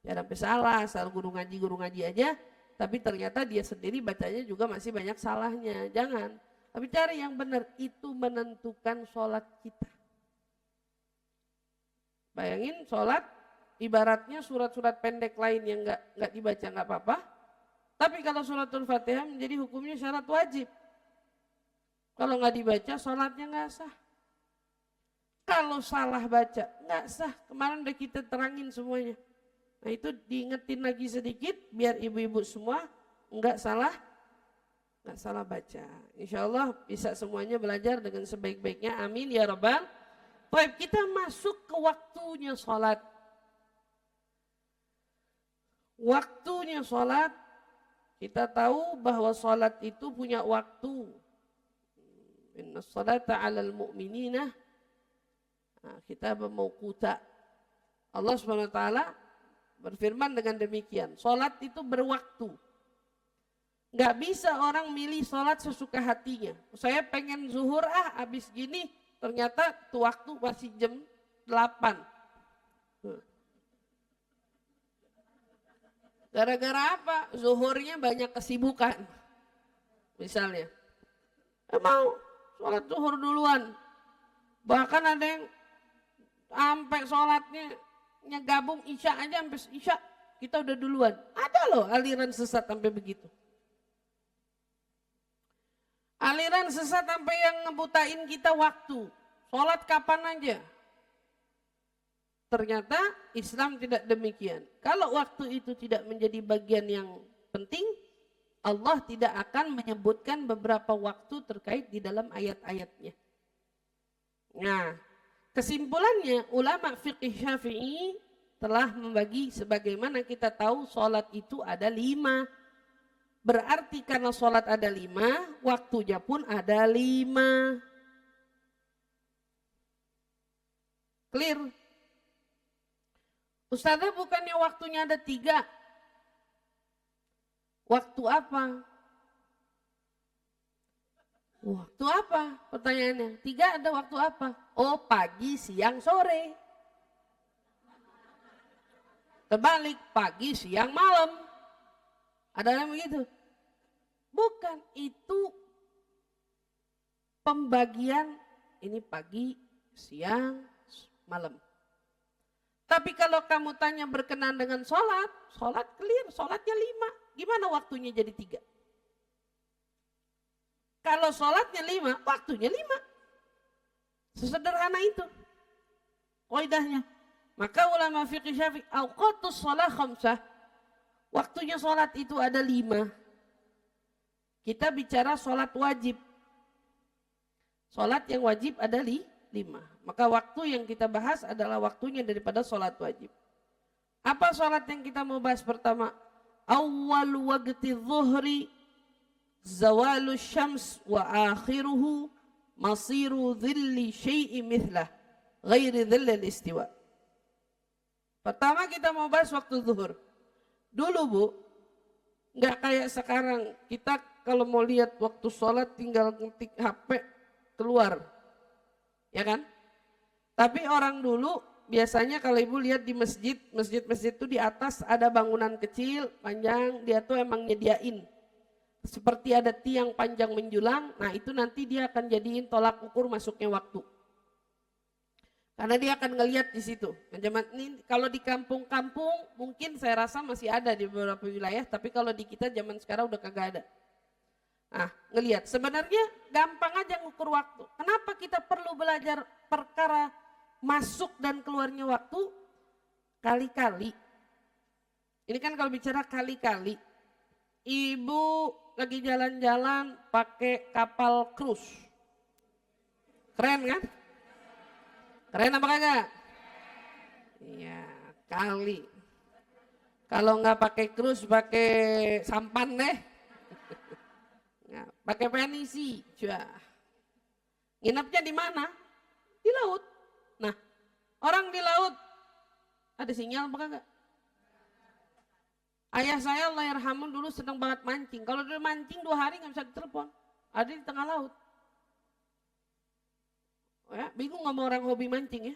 jangan sampai salah. Asal guru ngaji aja, tapi ternyata dia sendiri bacanya juga masih banyak salahnya. Jangan, tapi cari yang benar, itu menentukan sholat kita. Bayangin sholat ibaratnya surat-surat pendek lain yang nggak dibaca nggak apa-apa. Tapi kalau suratul Fatihah menjadi hukumnya syarat wajib. Kalau nggak dibaca, sholatnya nggak sah. Kalau salah baca, nggak sah. Kemarin udah kita terangin semuanya. Nah itu diingetin lagi sedikit, biar ibu-ibu semua nggak salah baca. Insya Allah bisa semuanya belajar dengan sebaik-baiknya. Amin ya Rabbal. Baik, kita masuk ke waktunya sholat. Waktunya sholat, kita tahu bahwa sholat itu punya waktu. Inna sholata 'alal mu'minina kitabun mawquta. Allah SWT berfirman dengan demikian, sholat itu berwaktu. Nggak bisa orang milih sholat sesuka hatinya. Saya pengen zuhur habis gini, ternyata tuh waktu masih jam 8. Gara-gara apa? Zuhurnya banyak kesibukan. Misalnya, mau sholat zuhur duluan. Bahkan ada yang sampai sholatnya gabung isya aja, sampai isya kita udah duluan. Ada loh aliran sesat sampai begitu. Aliran sesat sampai yang ngebutain kita waktu. Sholat kapan aja. Ternyata Islam tidak demikian. Kalau waktu itu tidak menjadi bagian yang penting, Allah tidak akan menyebutkan beberapa waktu terkait di dalam ayat-ayatnya. Nah, kesimpulannya ulama fiqih Syafi'i telah membagi sebagaimana kita tahu sholat itu ada 5. Berarti karena sholat ada 5, waktunya pun ada 5. Clear? Ustazah bukannya waktunya ada 3. Waktu apa? Waktu apa? Pertanyaannya. 3 ada waktu apa? Oh, pagi, siang, sore. Terbalik, pagi, siang, malam. Ada yang begitu? Bukan, itu pembagian ini pagi, siang, malam. Tapi kalau kamu tanya berkenan dengan sholat, sholat clear, sholatnya 5. Gimana waktunya jadi 3? Kalau sholatnya 5, waktunya 5. Sesederhana itu qaidahnya. Maka ulama fiqih Syafi'i, awqatus shalah khamsah. Waktunya sholat itu ada 5. Kita bicara sholat wajib. Sholat yang wajib ada 5. Maka waktu yang kita bahas adalah waktunya daripada sholat wajib. Apa sholat yang kita mau bahas pertama? Awwal waqti zuhri zawalu syams wa akhiruhu masiru dhilli syai'i mithlah ghairi dhillil istiwa. Pertama kita mau bahas waktu zuhur. Dulu Bu, nggak kayak sekarang. Kita kalau mau lihat waktu sholat tinggal ngetik HP keluar. Ya kan? Tapi orang dulu biasanya kalau ibu lihat di masjid itu di atas ada bangunan kecil, panjang, dia tuh emang nyediain. Seperti ada tiang panjang menjulang, nah itu nanti dia akan jadiin tolak ukur masuknya waktu. Karena dia akan ngelihat di situ. Nah, ini kalau di kampung-kampung mungkin saya rasa masih ada di beberapa wilayah, tapi kalau di kita zaman sekarang udah kagak ada. Nah, ngelihat sebenarnya gampang aja ngukur waktu. Kenapa kita perlu belajar perkara masuk dan keluarnya waktu? Kali-kali. Ini kan kalau bicara kali-kali. Ibu lagi jalan-jalan pakai kapal cruise. Keren kan? Keren apa kagak? Iya, kali. Kalau nggak pakai cruise, pakai sampan deh. Nah, pakai penisi, nginepnya di mana? Di laut. Nah, orang di laut ada sinyal apa kagak? Ayah saya Allahyarhamun dulu senang banget mancing. Kalau dia mancing 2 hari nggak bisa ditelepon. Ada di tengah laut. Ya, bingung sama orang hobi mancing ya.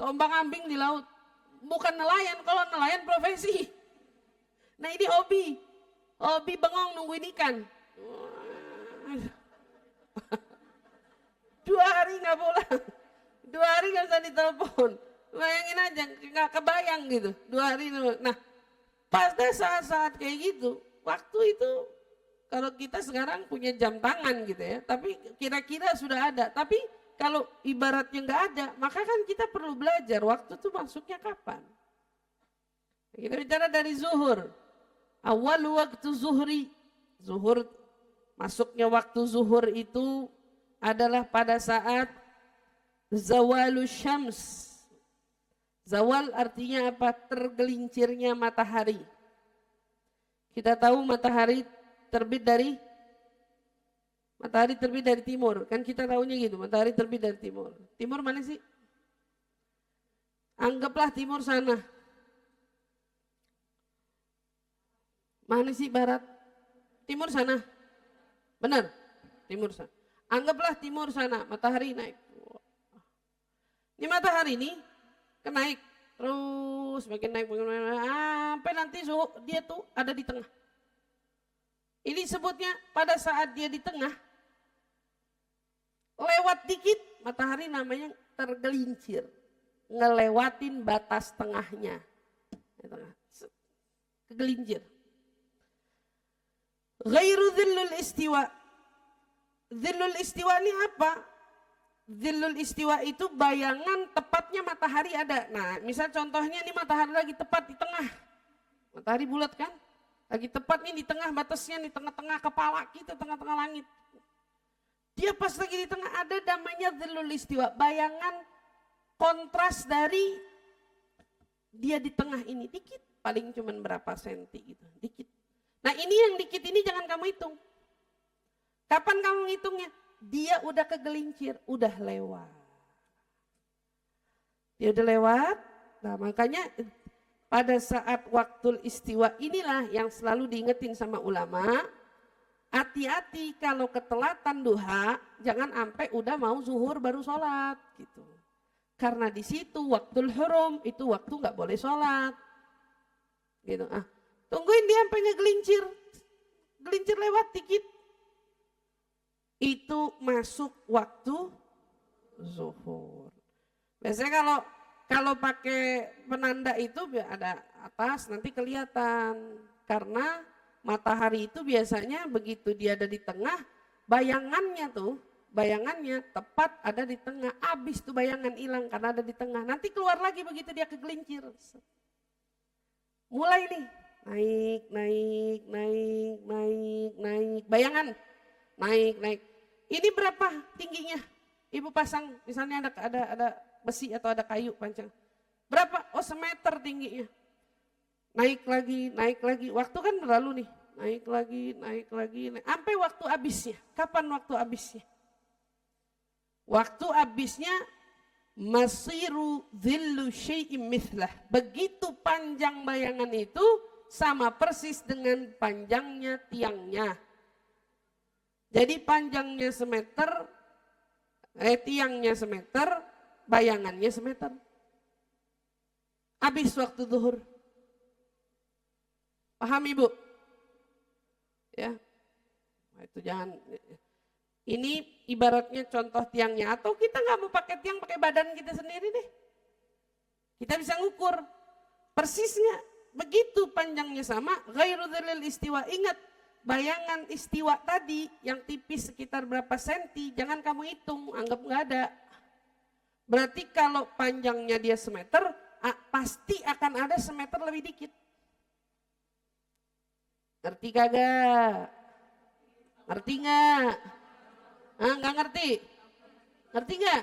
Ombang-ambing di laut. Bukan nelayan, kalau nelayan profesi. Nah ini hobi. Hobi bengong nungguin ikan. 2 hari nggak pulang. 2 hari nggak bisa ditelepon. Bayangin aja, nggak kebayang gitu, 2 hari. Nah, pada saat-saat kayak gitu, waktu itu kalau kita sekarang punya jam tangan gitu ya, tapi kira-kira sudah ada. Tapi kalau ibaratnya nggak ada, maka kan kita perlu belajar waktu itu masuknya kapan. Kita bicara dari zuhur. Awal waktu zuhri. Zuhur, masuknya waktu zuhur itu adalah pada saat zawalus syams. Zawal artinya apa? Tergelincirnya matahari. Kita tahu matahari terbit dari timur. Kan kita tahunya gitu, matahari terbit dari timur. Timur mana sih? Anggaplah timur sana. Mana sih barat? Timur sana. Benar? Timur sana. Anggaplah timur sana, matahari naik. Ini matahari ini naik terus makin naik sampai nanti dia tuh ada di tengah. Ini sebutnya pada saat dia di tengah, lewat dikit matahari namanya tergelincir, ngelewatin batas tengahnya, kegelincir. Ghairu dhillul istiwa. Dhillul istiwa ini apa? Dhillul istiwa itu bayangan tepatnya matahari ada. Nah, misal contohnya ini matahari lagi tepat di tengah. Matahari bulat kan? Lagi tepat nih di tengah batasnya, di tengah-tengah kepala kita, tengah-tengah langit. Dia pas lagi di tengah ada namanya dhillul istiwa. Bayangan kontras dari dia di tengah ini. Dikit, paling cuman berapa senti gitu. Dikit. Nah ini yang dikit ini jangan kamu hitung. Kapan kamu ngitungnya? Dia udah kegelincir, udah lewat. Dia udah lewat, nah makanya pada saat waktu istiwa inilah yang selalu diingetin sama ulama, hati-hati kalau ketelatan duha, jangan sampai udah mau zuhur baru sholat gitu. Karena di situ waktul hurum, itu waktu nggak boleh sholat. Gitu. Tungguin dia sampai ngegelincir, gelincir lewat dikit. Itu masuk waktu zuhur. Biasanya kalau pakai penanda itu ada atas nanti kelihatan. Karena matahari itu biasanya begitu dia ada di tengah, bayangannya tepat ada di tengah. Habis tuh bayangan hilang karena ada di tengah. Nanti keluar lagi begitu dia kegelincir. Mulai nih, naik. Bayangan. Naik. Ini berapa tingginya? Ibu pasang, misalnya ada besi atau ada kayu panjang. Berapa? Oh, semeter tingginya. Naik lagi. Waktu kan berlalu nih. Naik lagi. Sampai waktu habisnya. Kapan waktu habisnya? Waktu habisnya masiru dhillu syai'im mithlah. Begitu panjang bayangan itu sama persis dengan panjangnya tiangnya. Jadi panjangnya semeter, tiangnya semeter, bayangannya semeter. Habis waktu zuhur. Paham Ibu? Ya. Nah, itu jangan. Ini ibaratnya contoh tiangnya. Atau kita nggak mau pakai tiang, pakai badan kita sendiri deh. Kita bisa ngukur. Persisnya. Begitu panjangnya sama. Ghairu dzilil istiwa. Ingat. Bayangan istiwa tadi yang tipis sekitar berapa senti, jangan kamu hitung, anggap nggak ada. Berarti kalau panjangnya dia semeter, pasti akan ada semeter lebih dikit. Ngerti kagak? Ngerti nggak? Nggak ngerti? Ngerti nggak?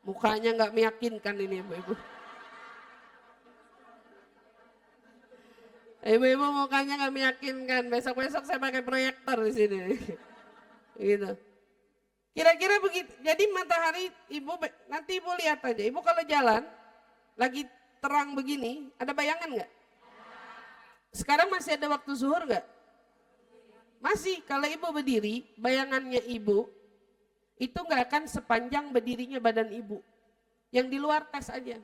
Mukanya nggak meyakinkan ini ibu-ibu. Ibu-ibu mukanya nggak meyakinkan. Besok-besok saya pakai proyektor di sini. Gitu. Kira-kira begitu. Jadi matahari ibu nanti ibu lihat aja. Ibu kalau jalan lagi terang begini, ada bayangan nggak? Sekarang masih ada waktu zuhur nggak? Masih. Kalau ibu berdiri, bayangannya ibu itu nggak akan sepanjang berdirinya badan ibu. Yang di luar tes aja.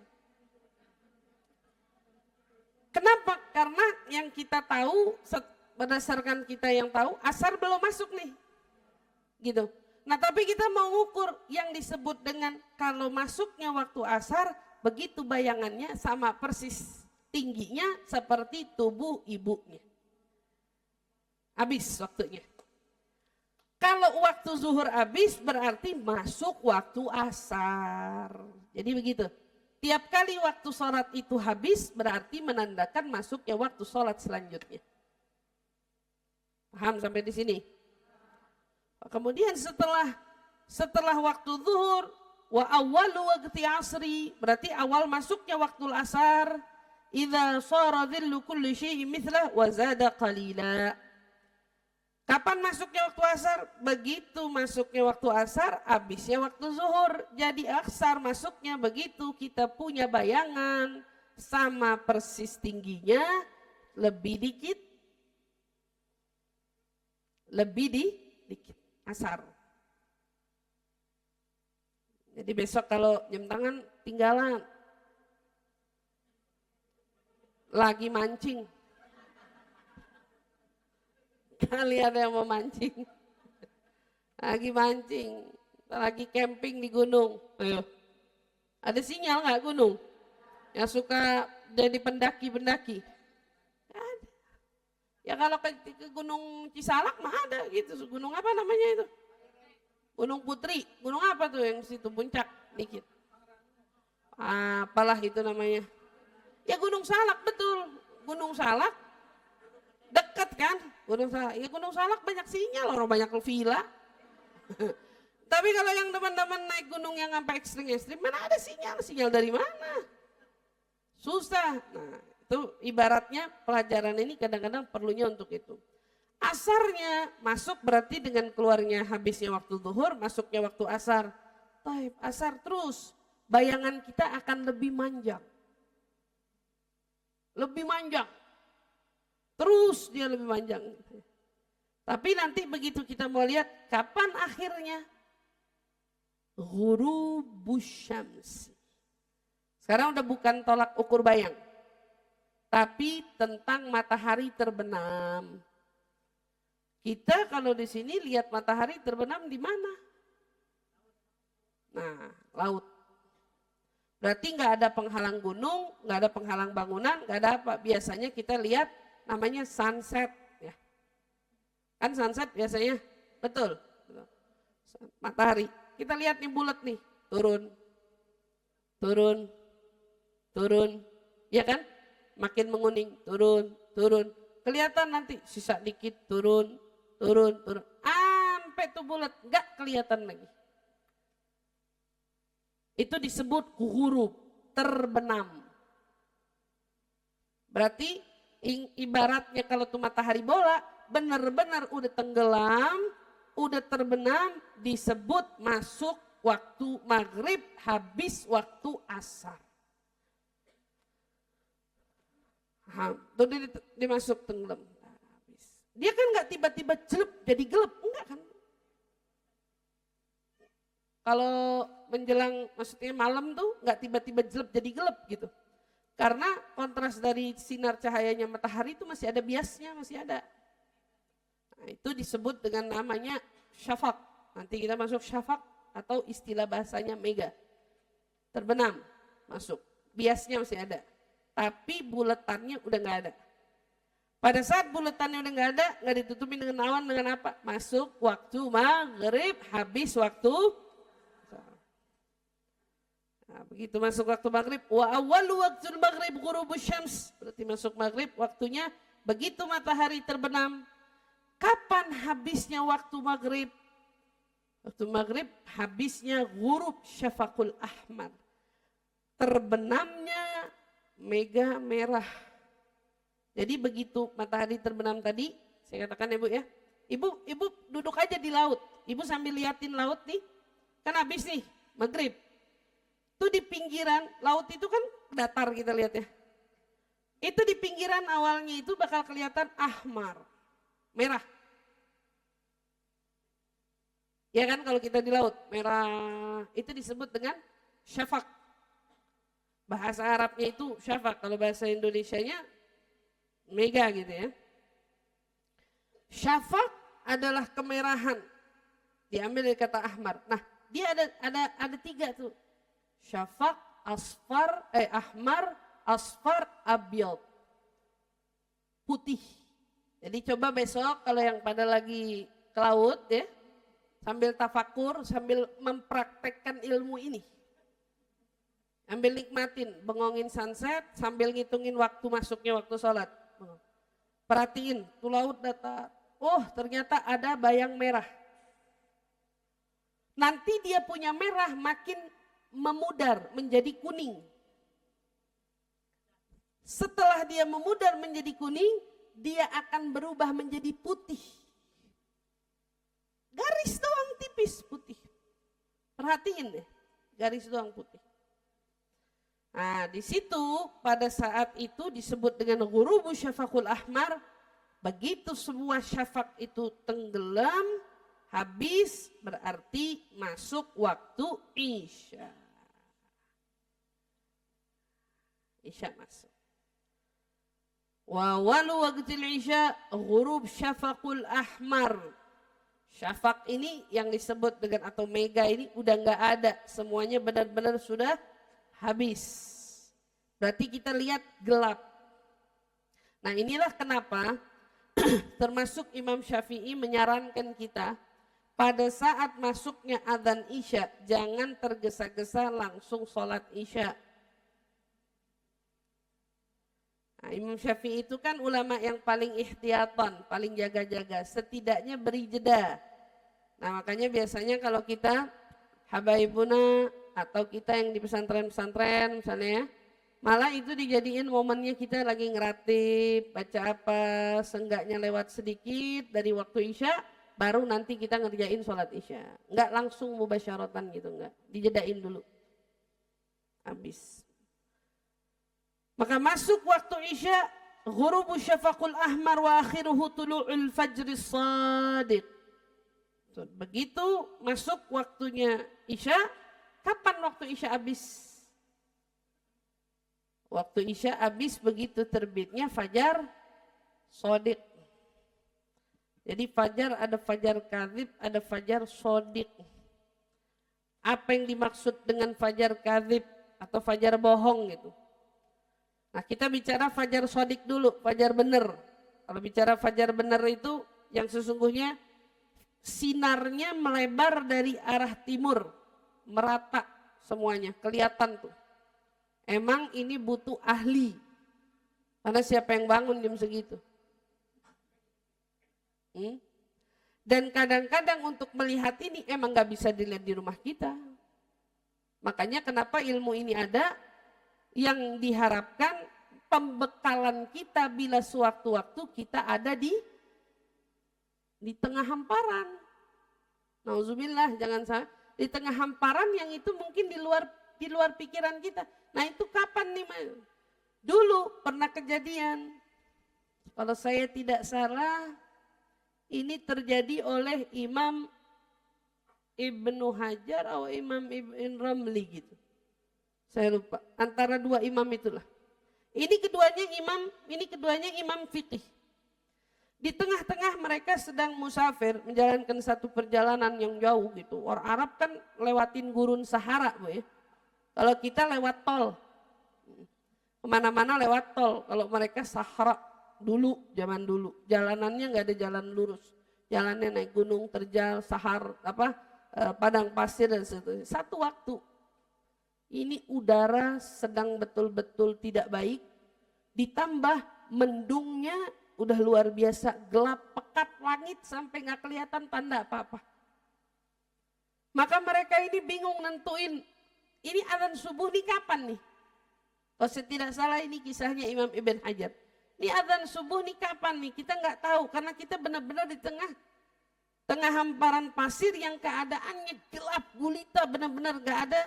Kenapa? Karena yang kita tahu, berdasarkan kita yang tahu, asar belum masuk nih. Gitu. Nah tapi kita mau ukur yang disebut dengan kalau masuknya waktu asar, begitu bayangannya sama persis tingginya seperti tubuh ibunya. Habis waktunya. Kalau waktu zuhur habis berarti masuk waktu asar. Jadi begitu. Tiap kali waktu sholat itu habis berarti menandakan masuknya waktu sholat selanjutnya. Paham sampai di sini? Kemudian setelah waktu zuhur wa awwalu waqti asri berarti awal masuknya waktu asar idza shara dhillu kulli syai'in mithlah wa zada qalila. Kapan masuknya waktu asar? Begitu masuknya waktu asar, habisnya waktu zuhur. Jadi asar masuknya begitu kita punya bayangan sama persis tingginya lebih dikit. Dikit. Asar. Jadi besok kalau jam tangan tinggalan. Lagi mancing. Kali ada yang mau mancing. Lagi mancing. Lagi camping di gunung. Ayo. Ada sinyal nggak gunung? Yang suka jadi pendaki-pendaki? Ada. Ya kalau ke Gunung Cisalak mah ada gitu. Gunung apa namanya itu? Gunung Putri. Gunung apa tuh yang situ puncak dikit? Apalah itu namanya? Ya Gunung Salak betul. Gunung Salak dekat kan? Gunung Salak. Ya Gunung Salak banyak sinyal, orang banyak villa. Tapi kalau yang teman-teman naik gunung yang sampai ekstrim-ekstrim, mana ada sinyal? Sinyal dari mana? Susah. Nah, itu ibaratnya pelajaran ini kadang-kadang perlunya untuk itu. Asarnya masuk berarti dengan keluarnya habisnya waktu zuhur, masuknya waktu asar. Taib, asar terus. Bayangan kita akan lebih manjang. Lebih manjang. Terus dia lebih panjang. Tapi nanti begitu kita mau lihat kapan akhirnya. Ghurubus syamsi. Sekarang udah bukan tolak ukur bayang. Tapi tentang matahari terbenam. Kita kalau di sini lihat matahari terbenam di mana? Nah, laut. Berarti nggak ada penghalang gunung, nggak ada penghalang bangunan, nggak ada apa. Biasanya kita lihat namanya sunset. Ya. Kan sunset biasanya, betul. Matahari. Kita lihat nih bulat nih, turun, turun, turun. Ya kan? Makin menguning, turun, turun. Kelihatan nanti sisa dikit, turun, turun, turun. Sampai tuh bulat, nggak kelihatan lagi. Itu disebut ghurub, terbenam. Berarti ibaratnya kalau tuh matahari bola, benar-benar udah tenggelam, udah terbenam, disebut masuk waktu maghrib, habis waktu asar. Tuh dia masuk tenggelam. Dia kan nggak tiba-tiba celup jadi gelap, enggak kan? Kalau menjelang maksudnya malam tuh nggak tiba-tiba jelek jadi gelap gitu. Karena kontras dari sinar cahayanya matahari itu masih ada biasnya, masih ada. Nah, itu disebut dengan namanya syafaq. Nanti kita masuk syafaq atau istilah bahasanya mega. Terbenam, masuk. Biasnya masih ada. Tapi buletannya udah nggak ada. Pada saat buletannya udah nggak ada, nggak ditutupin dengan awan, dengan apa? Masuk waktu maghrib, habis waktu. Nah, begitu masuk waktu maghrib, wa awwalu waqtul maghrib ghurubus syams. Berarti masuk maghrib waktunya begitu matahari terbenam. Kapan habisnya waktu maghrib? Waktu maghrib habisnya ghurub syafaqul ahmar. Terbenamnya mega merah. Jadi begitu matahari terbenam tadi, saya katakan ya Bu ya. Ibu duduk aja di laut. Ibu sambil liatin laut nih. Kan habis nih maghrib. Itu di pinggiran, laut itu kan datar kita lihat ya. Itu di pinggiran awalnya itu bakal kelihatan ahmar, merah. Ya kan kalau kita di laut, merah. Itu disebut dengan syafaq. Bahasa Arabnya itu syafaq, kalau bahasa Indonesianya mega gitu ya. Syafaq adalah kemerahan. Diambil dari kata ahmar. Nah, dia ada tiga tuh. Syafaq, ahmar, asfar, abyad. Putih. Jadi coba besok kalau yang pada lagi ke laut ya, sambil tafakur, sambil mempraktekkan ilmu ini. Ambil nikmatin, bengongin sunset, sambil ngitungin waktu masuknya waktu sholat. Perhatiin, tuh laut datar. Oh, ternyata ada bayang merah. Nanti dia punya merah makin memudar menjadi kuning. Setelah dia memudar menjadi kuning, dia akan berubah menjadi putih. Garis doang tipis putih. Perhatiin deh, garis doang putih. Nah, di situ pada saat itu disebut dengan ghurubu syafaqul ahmar. Begitu semua syafaq itu tenggelam, habis berarti masuk waktu Isya. Isya masuk. Wa walu waqtil Isya ghurub syafaqul ahmar. Syafaq ini yang disebut dengan atau mega ini udah nggak ada, semuanya benar-benar sudah habis. Berarti kita lihat gelap. Nah, inilah kenapa termasuk Imam Syafi'i menyarankan kita pada saat masuknya adzan Isya jangan tergesa-gesa langsung sholat Isya. Nah, Imam Syafi'i itu kan ulama yang paling ihtiyatan, paling jaga-jaga, setidaknya beri jeda. Nah, makanya biasanya kalau kita habaibuna atau kita yang di pesantren-pesantren misalnya ya, malah itu dijadiin momennya kita lagi ngeratib, baca apa, seenggaknya lewat sedikit dari waktu Isya, baru nanti kita ngerjain sholat Isya. Enggak langsung mubasyaratan gitu, enggak, dijedain dulu. Habis. Maka masuk waktu Isya, ghurubu syafaqul ahmar wa akhiruhu tulu'ul fajri shadiq. Begitu masuk waktunya Isya, kapan waktu Isya habis? Waktu Isya habis begitu terbitnya fajar shadiq. Jadi fajar ada fajar kadzib, ada fajar shadiq. Apa yang dimaksud dengan fajar kadzib atau fajar bohong gitu? Nah, kita bicara fajar shadiq dulu, fajar benar. Kalau bicara fajar benar itu yang sesungguhnya sinarnya melebar dari arah timur, merata semuanya, kelihatan tuh. Emang ini butuh ahli, karena siapa yang bangun jam segitu? Dan kadang-kadang untuk melihat ini emang gak bisa dilihat di rumah kita. Makanya kenapa ilmu ini ada, yang diharapkan pembekalan kita bila sewaktu-waktu kita ada di tengah hamparan. Nauzubillah, jangan salah. Di tengah hamparan yang itu mungkin di luar pikiran kita. Nah, itu kapan nih? Dulu pernah kejadian. Kalau saya tidak salah, ini terjadi oleh Imam Ibnu Hajar atau Imam Ibn Ramli gitu. Saya lupa. Antara dua imam itulah. Ini keduanya imam fikih. Di tengah-tengah mereka sedang musafir, menjalankan satu perjalanan yang jauh gitu. Orang Arab kan lewatin gurun Sahara, Bu ya. Kalau kita lewat tol, kemana-mana lewat tol. Kalau mereka Sahara dulu, zaman dulu, jalanannya nggak ada jalan lurus, jalannya naik gunung, terjal, padang pasir dan seterusnya. Satu waktu, ini udara sedang betul-betul tidak baik, ditambah mendungnya udah luar biasa, gelap pekat langit sampai nggak kelihatan tanda apa-apa. Maka mereka ini bingung nentuin, ini adzan subuh nih kapan nih? Kalau saya tidak salah ini kisahnya Imam Ibn Hajar. Ini adzan subuh nih kapan nih? Kita nggak tahu karena kita benar-benar di tengah hamparan pasir yang keadaannya gelap gulita, benar-benar nggak ada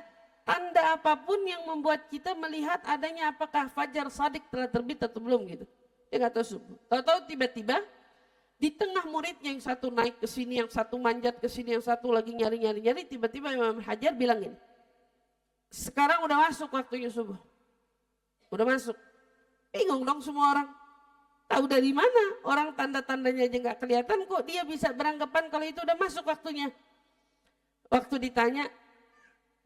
tanda apapun yang membuat kita melihat adanya apakah fajar shadiq telah terbit atau belum gitu. Dia nggak tahu subuh. Tahu-tahu tiba-tiba di tengah muridnya yang satu naik ke sini, yang satu manjat ke sini, yang satu lagi nyari-nyari, tiba-tiba Imam Hajar bilang gini, sekarang udah masuk waktunya subuh. Udah masuk. Bingung dong semua orang. Tahu dari mana? Orang tanda-tandanya aja nggak kelihatan kok dia bisa beranggapan kalau itu udah masuk waktunya. Waktu ditanya,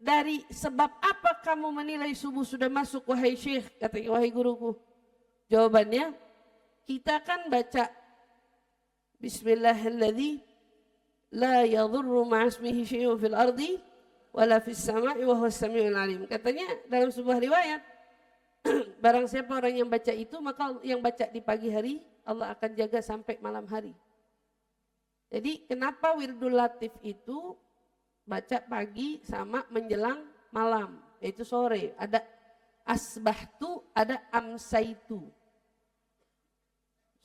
dari sebab apa kamu menilai subuh sudah masuk wahai syekh, katanya wahai guruku. Jawabannya, kita kan baca Bismillahirrahmanirrahim, la yadhurru ma'asmihi syai'un fil ardi wala fis sama'i wa huwas samiul alim. Katanya dalam sebuah riwayat, barang siapa orang yang baca itu, maka yang baca di pagi hari Allah akan jaga sampai malam hari. Jadi kenapa wirdul latif itu baca pagi sama menjelang malam, yaitu sore. Ada asbahtu, ada amsaitu.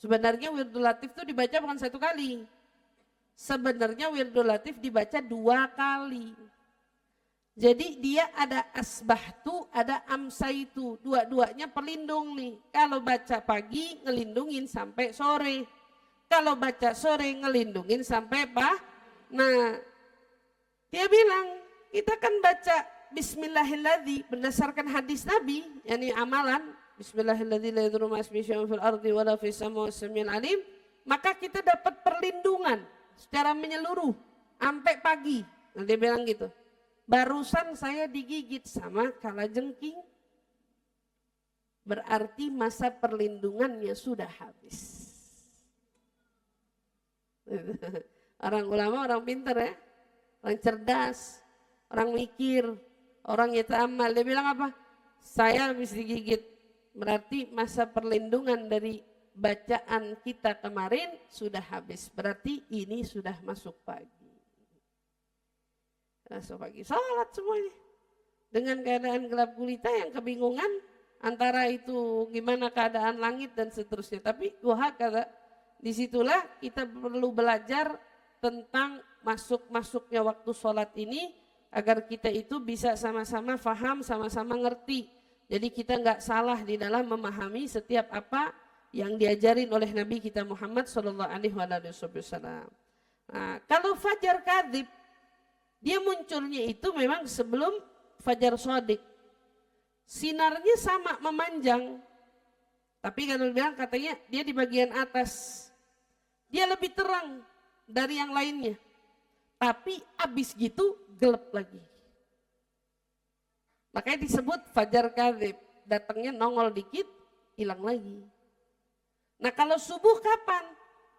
Sebenarnya wirdul latif itu dibaca bukan satu kali. Sebenarnya wirdul latif dibaca 2 kali. Jadi dia ada asbahtu, ada amsaitu. Dua-duanya pelindung nih. Kalau baca pagi ngelindungin sampai sore. Kalau baca sore ngelindungin sampai apa? Nah, dia bilang, kita kan baca Bismillahirrahmanirrahim berdasarkan hadis Nabi, yakni amalan Bismillahirrahmanirrahim la yadurru ma'asmihi syai'un fil ardi wala fis sama'i was samiul alim, maka kita dapat perlindungan secara menyeluruh sampai pagi. Nah, dia bilang gitu. Barusan saya digigit sama kalajengking, berarti masa perlindungannya sudah habis. Orang ulama orang pintar ya. Orang cerdas, orang mikir, orang yata'amal. Dia bilang apa? Saya habis digigit. Berarti masa perlindungan dari bacaan kita kemarin sudah habis. Berarti ini sudah masuk pagi. Masuk pagi, sholat semuanya. Dengan keadaan gelap gulita yang kebingungan antara itu gimana keadaan langit dan seterusnya. Tapi wahakala, disitulah kita perlu belajar tentang masuknya waktu sholat ini agar kita itu bisa sama-sama faham, sama-sama ngerti. Jadi kita nggak salah di dalam memahami setiap apa yang diajarin oleh Nabi kita Muhammad SAW. Nah, kalau fajar kadhib, dia munculnya itu memang sebelum fajar shadiq. Sinarnya sama memanjang, tapi kalau bilang katanya dia di bagian atas, dia lebih terang dari yang lainnya. Tapi abis gitu gelap lagi. Makanya disebut fajar kadhib. Datangnya nongol dikit, hilang lagi. Nah kalau subuh kapan?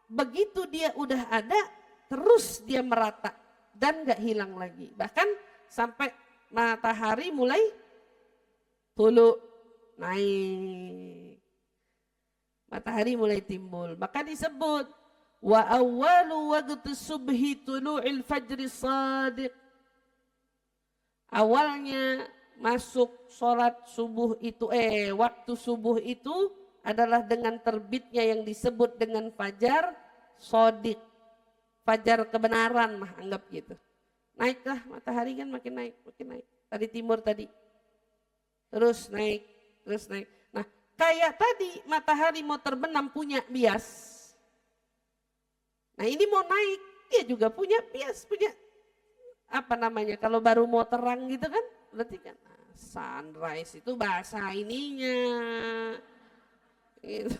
Begitu dia udah ada, terus dia merata dan gak hilang lagi. Bahkan sampai matahari mulai tulu naik. Matahari mulai timbul. Maka disebut wa awwalu waqti subhi tulu'il fajri shadiq. Awalnya masuk sholat subuh itu, waktu subuh itu adalah dengan terbitnya yang disebut dengan fajar shadiq. Fajar kebenaran mah anggap gitu. Naiklah matahari kan makin naik, makin naik. Tadi timur tadi. Terus naik, terus naik. Nah, kayak tadi matahari mau terbenam punya bias. Nah ini mau naik, dia juga punya bias, punya apa namanya, kalau baru mau terang gitu kan, berarti kan sunrise itu bahasa ininya. Gitu.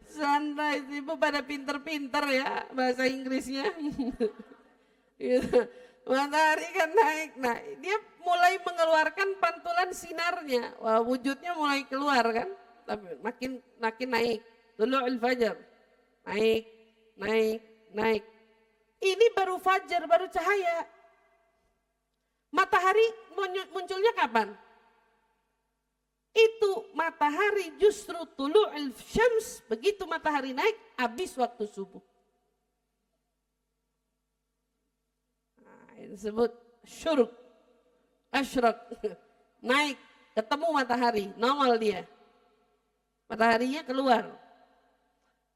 Sunrise itu pada pinter-pinter ya bahasa Inggrisnya. Gitu. Matahari kan naik, nah dia mulai mengeluarkan pantulan sinarnya, wah, wujudnya mulai keluar kan, tapi makin naik, tulu'ul fajar, naik, naik, naik. Ini baru fajar, baru cahaya. Matahari munculnya kapan? Itu matahari justru tulu'ul syams, begitu matahari naik, habis waktu subuh. Disebut syuruk, asyraq, naik, ketemu matahari, nongol dia. Mataharinya keluar,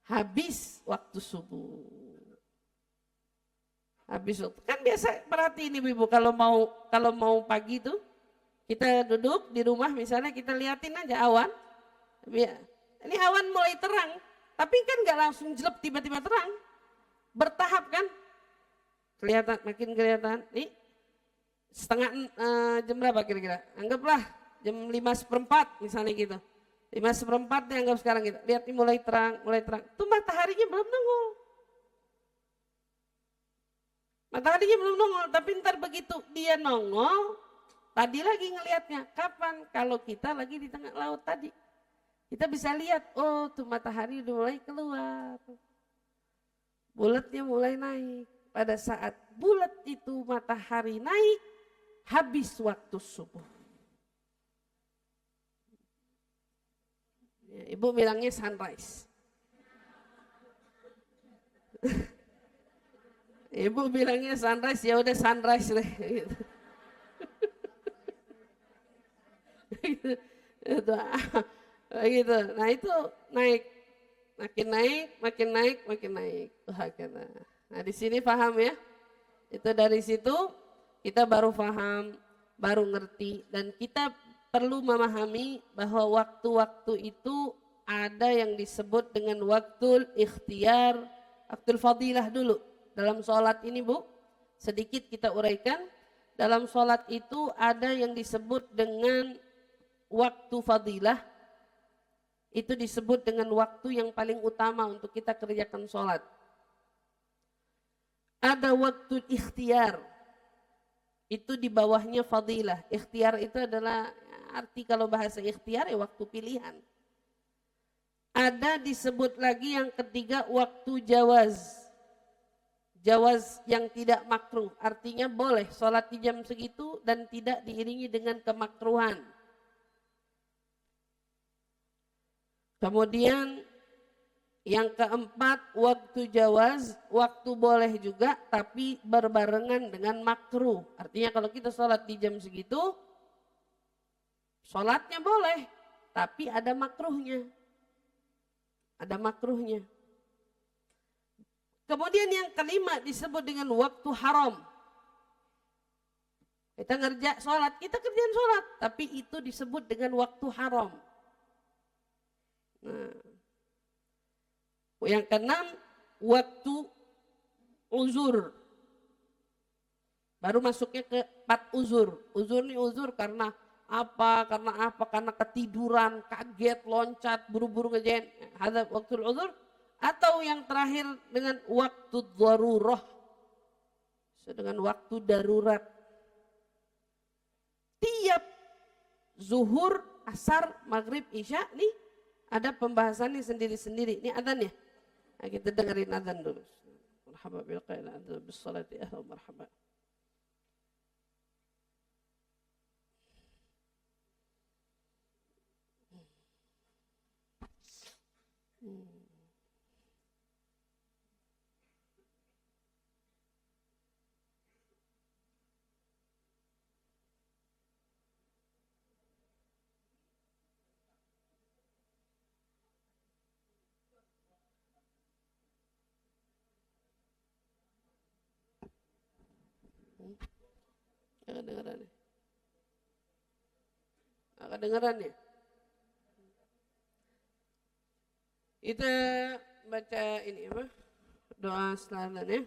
habis waktu subuh. Habis waktu, kan biasa berarti ini Ibu, kalau mau pagi tuh, kita duduk di rumah misalnya kita liatin aja awan. Ini awan mulai terang, tapi kan gak langsung jelek tiba-tiba terang, bertahap kan. Kelihatan, makin kelihatan. Nih setengah jam berapa kira-kira? Anggaplah jam 5:04 misalnya gitu. 5/4 dianggap sekarang gitu. Lihat ini mulai terang, mulai terang. Tuh mataharinya belum nongol. Mataharinya belum nongol, tapi ntar begitu dia nongol, tadi lagi ngelihatnya. Kapan? Kalau kita lagi di tengah laut tadi. Kita bisa lihat, oh tuh matahari udah mulai keluar. Bulatnya mulai naik. Pada saat bulat itu matahari naik, habis waktu subuh. Ya, Ibu bilangnya sunrise. Ibu bilangnya sunrise, ya udah sunrise deh. Gitu. Gitu. Nah itu naik, makin naik, makin naik, makin naik. Nah di sini paham ya? Itu dari situ kita baru paham, baru ngerti, dan kita perlu memahami bahwa waktu-waktu itu ada yang disebut dengan waktu ikhtiar, waktu fadilah dulu. Dalam sholat ini Bu, sedikit kita uraikan, dalam sholat itu ada yang disebut dengan waktu fadilah, itu disebut dengan waktu yang paling utama untuk kita kerjakan sholat. Ada waktu ikhtiar, itu di bawahnya fadilah. Ikhtiar itu adalah arti kalau bahasa ikhtiar ya waktu pilihan. Ada disebut lagi yang ketiga waktu jawaz. Jawaz yang tidak makruh, artinya boleh sholat di jam segitu dan tidak diiringi dengan kemakruhan. Kemudian yang keempat waktu jawaz, waktu boleh juga tapi berbarengan dengan makruh. Artinya kalau kita sholat di jam segitu, sholatnya boleh tapi ada makruhnya. Ada makruhnya. Kemudian yang kelima disebut dengan waktu haram. Kita sholat, kita kerjaan sholat, tapi itu disebut dengan waktu haram. Nah, yang keenam waktu uzur. Baru masuknya ke 4 uzur. Uzur ini uzur karena apa? Karena ketiduran, kaget, loncat, buru-buru ngejain. Ada waktu uzur. Atau yang terakhir dengan waktu darurah, dengan waktu darurat. Tiap zuhur, asar, maghrib, isya nih ada pembahasannya sendiri-sendiri. Ini adzan ya. Nah, kita dengerin adzan dulu. Marhaba bil qaila adzan bis salati ahla marhaba. Kedengeran ya? Kedengeran ya? Kita baca ini apa? Doa selanjutnya.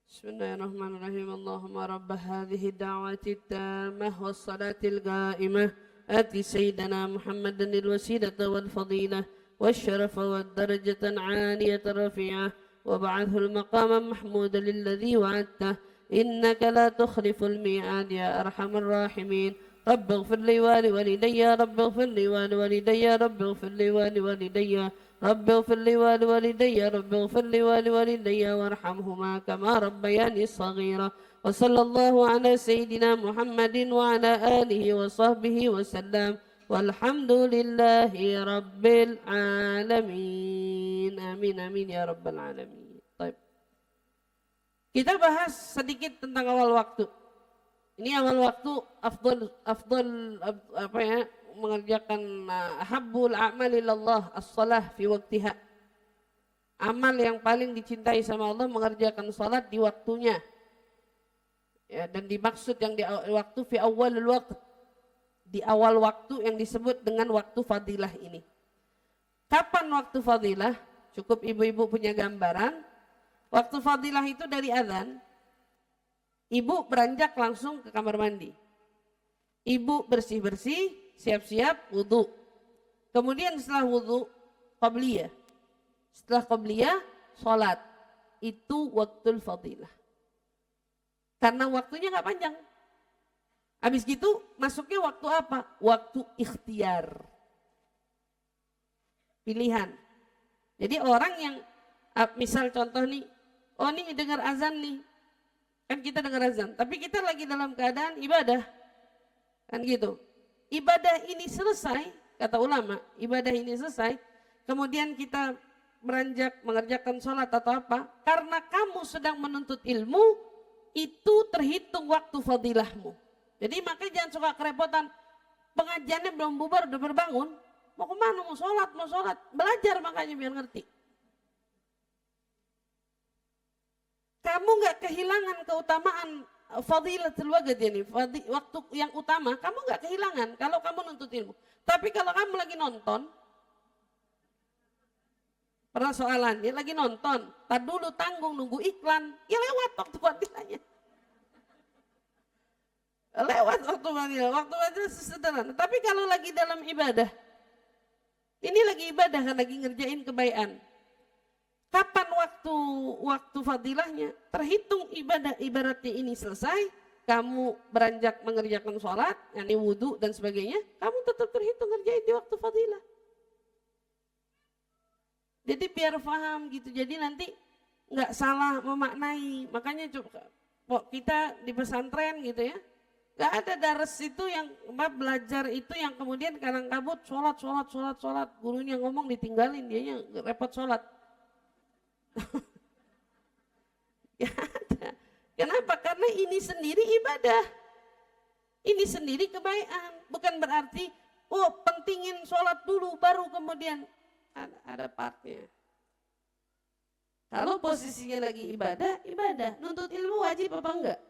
Bismillahirrahmanirrahim. Allahumma rabb hadhihi da'wati tammah was salatil qa'imah ati sayyidina Muhammadan al-wasilata wal fadilah والشرف والدرجة العالية الرفيعة وابعثه المقام محمودا للذي وعدته إنك لا تخلف الميعاد يا أرحم الراحمين رب اغفر لي ولوالدي رب اغفر لي ولوالدي رب اغفر لي ولوالدي رب اغفر لي ولوالدي رب اغفر لي ولوالدي وارحمهما كما ربياني صغيرا وصلى الله على سيدنا محمد وعلى آله وصحبه وسلم والحمد لله رب العالمين آمين آمين يا رب العالمين. طيب. Kita bahas sedikit tentang awal waktu. Ini awal waktu afdal apa ya, mengerjakan habbul a'malilallah as-salah fi waktiha. Amal yang paling dicintai sama Allah mengerjakan salat di waktunya. Ya, dan dimaksud yang di waktu fi awalul waqt, di awal waktu yang disebut dengan waktu fadilah ini. Kapan waktu fadilah? Cukup ibu-ibu punya gambaran. Waktu fadilah itu dari azan, ibu beranjak langsung ke kamar mandi. Ibu bersih-bersih, siap-siap, wudu. Kemudian setelah wudhu, qabliyah. Setelah qabliyah, sholat. Itu waktul fadilah. Karena waktunya nggak panjang. Habis gitu masuknya waktu apa? Waktu ikhtiar. Pilihan. Jadi orang yang, misal contoh nih, oh nih dengar azan nih. Kan kita dengar azan, tapi kita lagi dalam keadaan ibadah. Kan gitu. Ibadah ini selesai, kata ulama, ibadah ini selesai, kemudian kita beranjak mengerjakan sholat atau apa, karena kamu sedang menuntut ilmu, itu terhitung waktu fadilahmu. Jadi makanya jangan suka kerepotan, pengajiannya belum bubar udah berbangun, mau kemana, mau sholat, belajar makanya biar ngerti. Kamu nggak kehilangan keutamaan fadilatul waqt ini, waktu yang utama, kamu nggak kehilangan kalau kamu nuntut ilmu. Tapi kalau kamu lagi nonton, pernah soalannya lagi nonton, tak dulu tanggung nunggu iklan, ya lewat waktu fadilahnya. Lewat waktu fadilah sederhana. Tapi kalau lagi dalam ibadah, ini lagi ibadah kan, lagi ngerjain kebaikan. Kapan waktu fadilahnya? Terhitung ibaratnya ini selesai, kamu beranjak mengerjakan sholat, yakni wudhu dan sebagainya, kamu tetap terhitung ngerjain di waktu fadilah. Jadi biar paham gitu, jadi nanti nggak salah memaknai. Makanya kita di pesantren gitu ya, nggak ada daras itu yang belajar itu yang kemudian kadang kabut sholat, gurunya ngomong ditinggalin, dianya repot sholat. Ya ada. Kenapa? Karena ini sendiri ibadah. Ini sendiri kebaikan. Bukan berarti, oh pentingin sholat dulu baru kemudian ada partnya. Kalau posisinya lagi ibadah. Nuntut ilmu wajib apa enggak?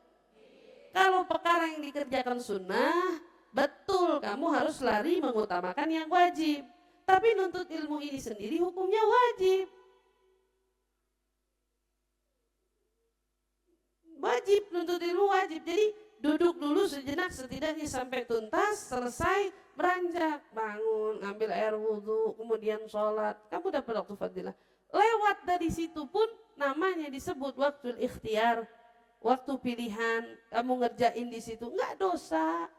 Kalau perkara yang dikerjakan sunnah, betul kamu harus lari mengutamakan yang wajib. Tapi nuntut ilmu ini sendiri hukumnya wajib. Wajib, nuntut ilmu wajib. Jadi duduk dulu sejenak setidaknya sampai tuntas, selesai, beranjak, bangun, ngambil air wudhu, kemudian sholat. Kamu dapat waktu fadilah. Lewat dari situ pun namanya disebut waktu ikhtiar, waktu pilihan. Kamu ngerjain di situ, enggak dosa.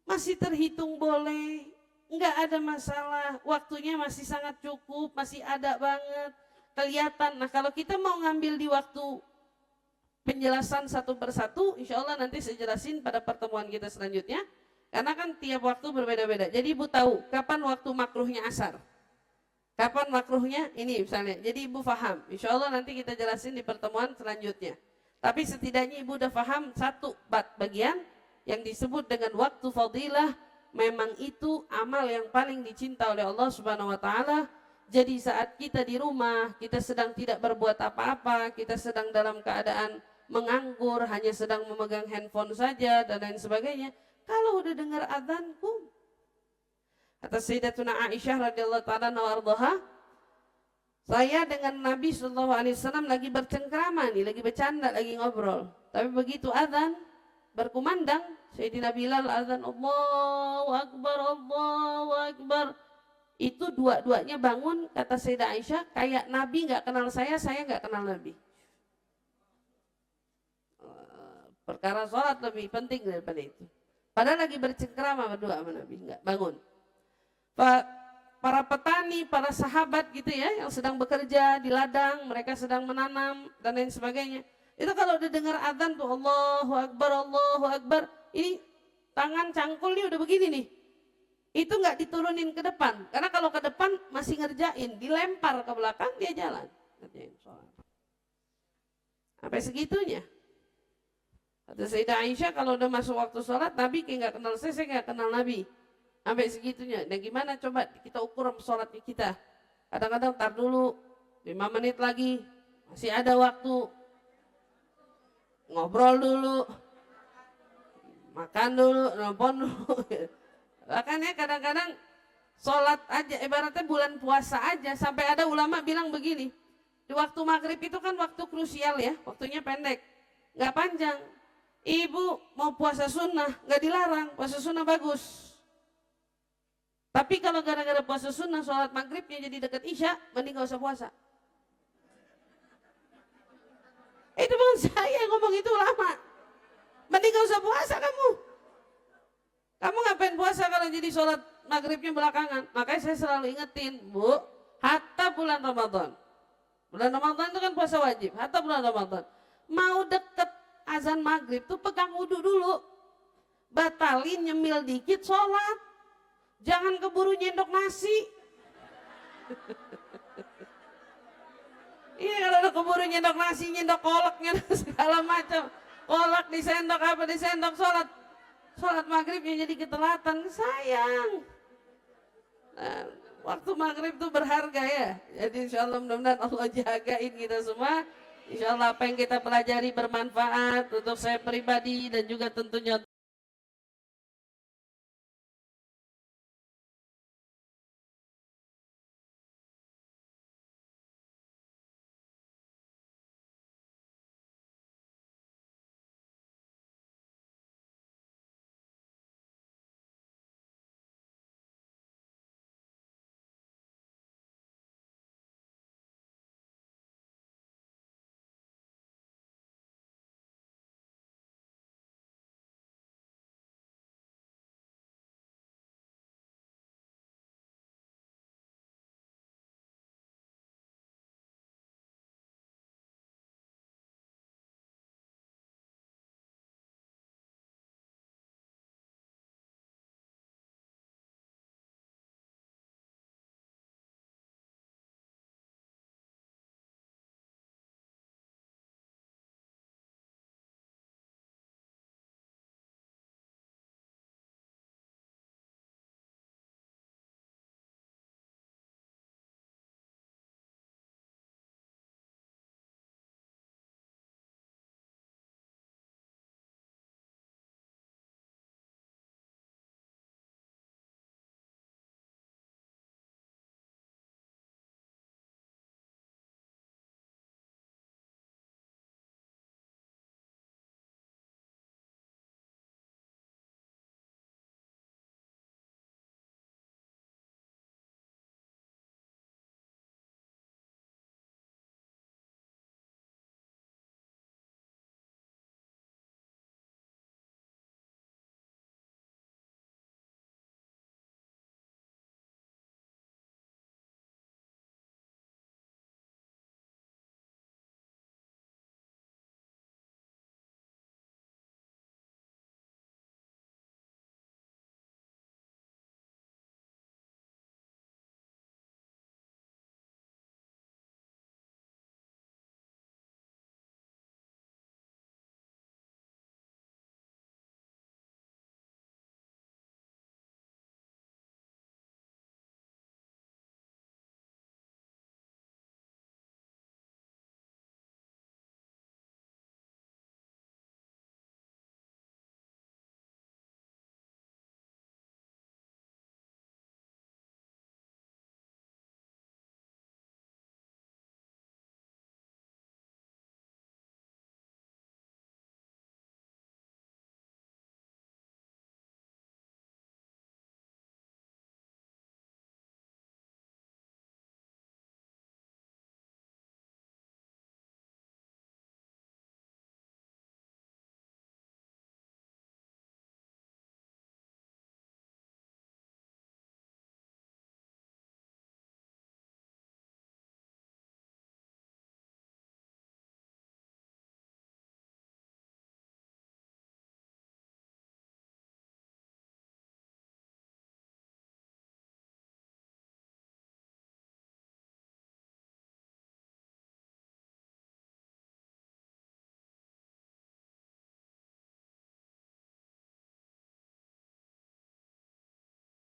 Masih terhitung boleh, enggak ada masalah. Waktunya masih sangat cukup, masih ada banget. Kelihatan. Nah kalau kita mau ngambil di waktu penjelasan satu persatu, insya Allah nanti saya jelasin pada pertemuan kita selanjutnya. Karena kan tiap waktu berbeda-beda. Jadi ibu tahu kapan waktu makruhnya asar. Kapan makruhnya ini misalnya. Jadi ibu paham. Insya Allah nanti kita jelasin di pertemuan selanjutnya. Tapi setidaknya ibu udah paham satu bagian yang disebut dengan waktu fadilah. Memang itu amal yang paling dicinta oleh Allah Subhanahu Wa Taala. Jadi saat kita di rumah, kita sedang tidak berbuat apa-apa, kita sedang dalam keadaan menganggur, hanya sedang memegang handphone saja dan lain sebagainya. Kalau udah dengar adzan, kata Sayyidatuna Aisyah radhiyallahu ta'ala anha, saya dengan Nabi SAW lagi bercengkrama nih, lagi bercanda, lagi ngobrol. Tapi begitu adzan berkumandang, Sayyidina Bilal adzan Allahu Akbar. Itu dua-duanya bangun, kata Sayyidah Aisyah, kayak Nabi nggak kenal saya nggak kenal Nabi. Perkara sholat lebih penting daripada itu. Padahal lagi bercengkrama berdua sama Nabi, enggak bangun. Para petani, para sahabat gitu ya, yang sedang bekerja di ladang, mereka sedang menanam dan lain sebagainya. Itu kalau udah dengar adzan tuh Allahu Akbar, ini tangan cangkulnya udah begini nih. Itu enggak diturunin ke depan, karena kalau ke depan masih ngerjain, dilempar ke belakang dia jalan. Ngerjain sholat. Sampai segitunya. Kata Sayyidah Aisyah, kalau udah masuk waktu sholat, Nabi kayak nggak kenal saya nggak kenal Nabi. Sampai segitunya. Dan gimana coba kita ukur sholatnya kita. Kadang-kadang tar dulu, 5 menit lagi, masih ada waktu. Ngobrol dulu, makan dulu, nelfon dulu. Bahkan ya kadang-kadang sholat aja, ibaratnya bulan puasa aja, sampai ada ulama bilang begini, di waktu maghrib itu kan waktu krusial ya, waktunya pendek, nggak panjang. Ibu mau puasa sunnah, nggak dilarang, puasa sunnah bagus. Tapi kalau gara-gara puasa sunnah, sholat maghribnya jadi dekat isya, mending gak usah puasa. Itu bukan saya yang ngomong, itu ulama. Mending gak usah puasa kamu. Kamu ngapain puasa kalau jadi sholat maghribnya belakangan? Makanya saya selalu ingetin, Bu, hatta bulan Ramadan. Bulan Ramadan itu kan puasa wajib, hatta bulan Ramadan. Mau deket azan maghrib tuh pegang wudhu dulu. Batalin nyemil dikit sholat. Jangan keburu nyendok nasi. Iya, kalau udah keburu nyendok nasi, nyendok kolak, nyendok segala macam. Kolak disendok apa disendok, sholat maghribnya jadi ketelatan, sayang. Nah, waktu maghrib tuh berharga ya. Jadi insya Allah mudah-mudahan Allah jagain kita semua. Insya Allah apa yang kita pelajari bermanfaat untuk saya pribadi dan juga tentunya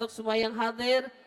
untuk semua yang hadir